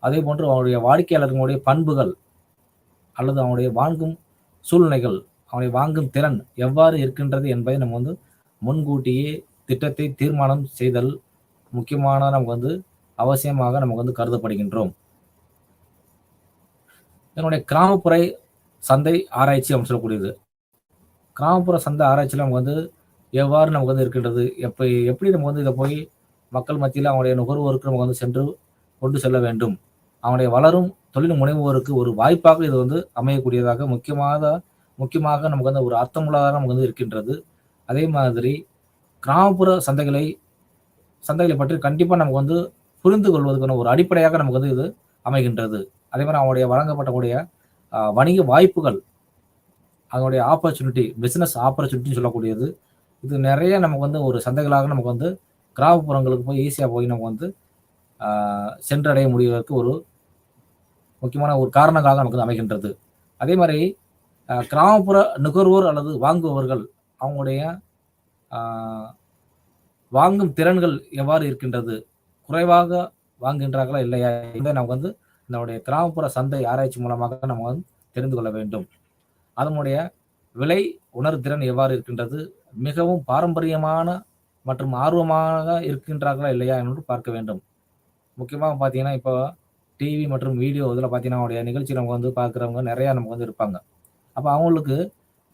Speaker 1: அதே போன்று அவருடைய வாடிக்கையாளர்களுடைய பண்புகள் அல்லது அவனுடைய வாங்கும் சூழ்நிலைகள், அவனை வாங்கும் திறன் எவ்வாறு இருக்கின்றது என்பதை நம்ம வந்து முன்கூட்டியே திட்டத்தை தீர்மானம் செய்தல் முக்கியமான நமக்கு வந்து அவசியமாக நமக்கு வந்து கருதப்படுகின்றோம். என்னுடைய கிராமப்புற சந்தை ஆராய்ச்சி அப்படின்னு சொல்லக்கூடியது. கிராமப்புற சந்தை ஆராய்ச்சியில் நமக்கு வந்து எவ்வாறு நமக்கு வந்து இருக்கின்றது, எப்படி நம்ம வந்து இதை போய் மக்கள் மத்தியில் அவனுடைய நுகர்வோருக்கு நம்ம வந்து சென்று கொண்டு செல்ல வேண்டும், அவனுடைய வளரும் தொழில் முனைவோருக்கு ஒரு வாய்ப்பாக இது வந்து அமையக்கூடியதாக முக்கியமாக நமக்கு வந்து ஒரு அர்த்தமுள்ளதாக நமக்கு வந்து இருக்கின்றது. அதே மாதிரி கிராமப்புற சந்தைகளை பற்றி கண்டிப்பாக நமக்கு வந்து புரிந்து கொள்வதற்கான ஒரு அடிப்படையாக நமக்கு வந்து இது அமைகின்றது. அதே மாதிரி அவனுடைய வழங்கப்படக்கூடிய வணிக வாய்ப்புகள், அதனுடைய ஆப்பர்ச்சுனிட்டி, பிசினஸ் ஆப்பர்ச்சுனிட்டின்னு சொல்லக்கூடியது, இது நிறைய நமக்கு வந்து ஒரு சந்தைகளாக நமக்கு வந்து கிராமப்புறங்களுக்கு போய் ஈஸியாக போய் நமக்கு வந்து சென்றடைய முடிவதற்கு ஒரு முக்கியமான ஒரு காரணங்களாக நமக்கு வந்து அமைகின்றது. அதே மாதிரி கிராமப்புற நுகர்வோர் அல்லது வாங்குபவர்கள் அவங்களுடைய வாங்கும் திறன்கள் எவ்வாறு இருக்கின்றது, குறைவாக வாங்குகின்றார்களா இல்லையா என்பதை நமக்கு வந்து நம்முடைய கிராமப்புற சந்தை ஆராய்ச்சி மூலமாக நம்ம வந்து தெரிந்து கொள்ள வேண்டும். அதனுடைய விலை உணர்திறன் எவ்வாறு இருக்கின்றது, மிகவும் பாரம்பரியமான மற்றும் ஆர்வமாக இருக்கின்றார்களா இல்லையா என்று பார்க்க வேண்டும். முக்கியமாக பார்த்தீங்கன்னா இப்போ டிவி மற்றும் வீடியோ இதில் பார்த்தீங்கன்னா அவருடைய நிகழ்ச்சி நமக்கு வந்து பார்க்குறவங்க நிறையா நமக்கு வந்து இருப்பாங்க. அப்போ அவங்களுக்கு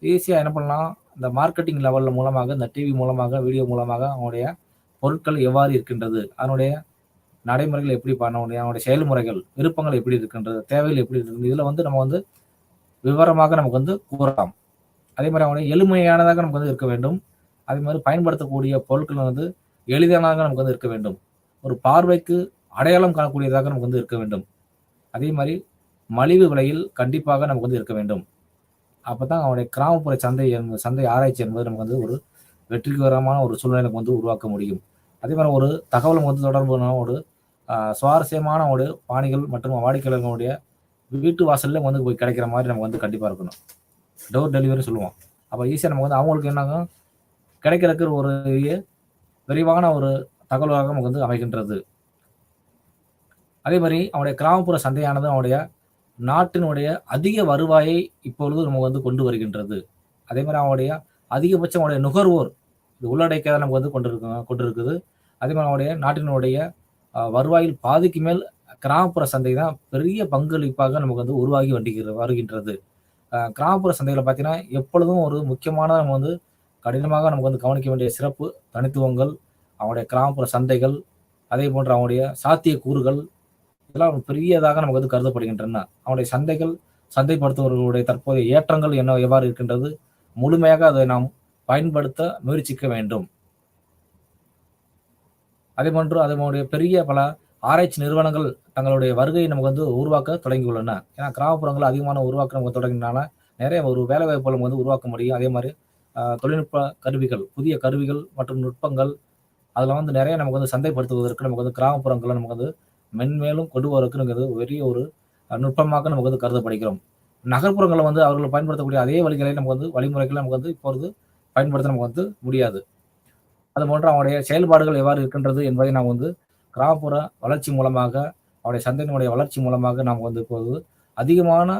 Speaker 1: ஈஸியாக என்ன பண்ணலாம், இந்த மார்க்கெட்டிங் லெவலில் மூலமாக இந்த டிவி மூலமாக வீடியோ மூலமாக அவனுடைய பொருட்கள் எவ்வாறு இருக்கின்றது, அதனுடைய நடைமுறைகள் எப்படி பண்ண, அவனுடைய செயல்முறைகள் விருப்பங்கள் எப்படி இருக்கின்றது, தேவைகள் எப்படி இருக்கின்றது, இதில் வந்து நம்ம வந்து விவரமாக நமக்கு வந்து கூறலாம். அதே மாதிரி அவனுடைய எளிமையானதாக நமக்கு வந்து இருக்க வேண்டும். அதே மாதிரி பயன்படுத்தக்கூடிய பொருட்கள் வந்து எளிதானதாக நமக்கு வந்து இருக்க வேண்டும். ஒரு பார்வைக்கு அடையாளம் காணக்கூடியதாக நமக்கு வந்து இருக்க வேண்டும். அதே மாதிரி மலிவு விலையில் கண்டிப்பாக நமக்கு வந்து இருக்க வேண்டும். அப்பதான் அவனுடைய கிராமப்புற சந்தை ஆராய்ச்சி என்பது நமக்கு வந்து ஒரு வெற்றிகரமான ஒரு சூழ்நிலை நமக்கு வந்து உருவாக்க முடியும். அதே மாதிரி ஒரு தகவல் வந்து தொடர்பு ஒரு சுவாரஸ்யமான ஒரு பாணிகள் மற்றும் வாடிக்கையாளர்களுடைய வீட்டு வாசல்ல வந்து போய் கிடைக்கிற மாதிரி நம்ம வந்து கண்டிப்பா இருக்கணும். டோர் டெலிவரி சொல்லுவோம். அப்போ ஈஸியாக நம்ம வந்து அவங்களுக்கு என்னாகும், கிடைக்கிறதுக்கு ஒரு விரைவான ஒரு தகவலாக நமக்கு வந்து அமைகின்றது. அதே மாதிரி அவனுடைய கிராமப்புற சந்தையானது அவனுடைய நாட்டினுடைய அதிக வருவாயை இப்பொழுது நம்ம வந்து கொண்டு வருகின்றது. அதே மாதிரி அவனுடைய அதிகபட்சம் அவனுடைய நுகர்வோர் இது உள்ளடக்கியதை நமக்கு வந்து கொண்டிருக்குது. அதே மாதிரி அவனுடைய நாட்டினுடைய வருவாயில் பாதிக்கு மேல் கிராமப்புற சந்தை தான் பெரிய பங்களிப்பாக நமக்கு வந்து உருவாகி வருகின்றது. கிராமப்புற சந்தைகளை பார்த்தீங்கன்னா எப்பொழுதும் ஒரு முக்கியமான நம்ம வந்து கடினமாக நமக்கு வந்து கவனிக்க வேண்டிய சிறப்பு தனித்துவங்கள், அவனுடைய கிராமப்புற சந்தைகள், அதே போன்ற அவனுடைய சாத்திய கூறுகள் இதெல்லாம் பெரியதாக நமக்கு வந்து கருதப்படுகின்றன. அவனுடைய சந்தைப்படுத்துவர்களுடைய தற்போதைய ஏற்றங்கள் எவ்வாறு இருக்கின்றது, முழுமையாக அதை நாம் பயன்படுத்த முயற்சிக்க வேண்டும். அதே போன்று அதனுடைய பெரிய பல ஆராய்ச்சி நிறுவனங்கள் தங்களுடைய வருகையை நமக்கு வந்து உருவாக்க தொடங்கியுள்ளன. ஏன்னா கிராமப்புறங்கள் அதிகமான உருவாக்க நமக்கு தொடங்கினால நிறைய ஒரு வேலை வாய்ப்புகள் நம்ம வந்து உருவாக்க முடியும். அதே மாதிரி தொழில்நுட்ப கருவிகள், புதிய கருவிகள் மற்றும் நுட்பங்கள் அதில் வந்து நிறைய நமக்கு வந்து சந்தைப்படுத்துவதற்கு நமக்கு வந்து கிராமப்புறங்களை நமக்கு வந்து மென்மேலும் கொண்டு வருவதற்கு பெரிய ஒரு நுட்பமாக நமக்கு வந்து கருதப்படுகிறோம். நகர்ப்புறங்களை வந்து அவர்கள் பயன்படுத்தக்கூடிய அதே வழிகளை நமக்கு வந்து வழிமுறைகளை நமக்கு வந்து இப்பொழுது பயன்படுத்த நமக்கு வந்து முடியாது. அது போன்ற அவனுடைய செயல்பாடுகள் எவ்வாறு இருக்கின்றது என்பதை நாம் வந்து கிராமப்புற வளர்ச்சி மூலமாக, அவருடைய சந்தையினுடைய வளர்ச்சி மூலமாக நாம் வந்து இப்போது அதிகமான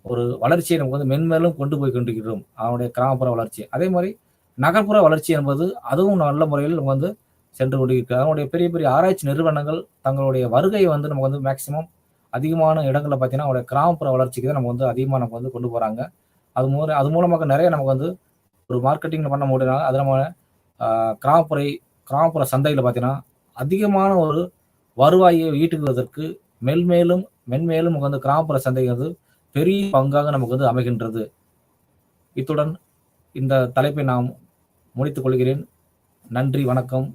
Speaker 1: ஒரு வளர்ச்சியை நமக்கு வந்து மென்மேலும் கொண்டு போய் கொண்டிருக்கிறோம், அவனுடைய கிராமப்புற வளர்ச்சி. அதே மாதிரி நகர்ப்புற வளர்ச்சி என்பது அதுவும் நல்ல முறையில் நம்ம வந்து சென்று கொண்டிருக்கிறது. அவனுடைய பெரிய பெரிய ஆராய்ச்சி நிறுவனங்கள் தங்களுடைய வருகையை வந்து நமக்கு வந்து மேக்சிமம் அதிகமான இடங்களில் பார்த்தீங்கன்னா அவருடைய கிராமப்புற வளர்ச்சிக்கு தான் நம்ம வந்து அதிகமாக நமக்கு வந்து கொண்டு போகிறாங்க. அது மூலமாக நிறைய நமக்கு வந்து ஒரு மார்க்கெட்டிங் பண்ண முடியல. அது நம்ம கிராமப்புற சந்தையில் பார்த்தீங்கன்னா அதிகமான ஒரு வருவாயை ஈட்டுவதற்கு மென்மேலும் வந்து கிராமப்புற சந்தை வந்து பெரிய பங்காக நமக்கு வந்து அமைகின்றது. இத்துடன் இந்த தலைப்பை நாம் முடித்துக் கொள்கிறேன். நன்றி, வணக்கம்.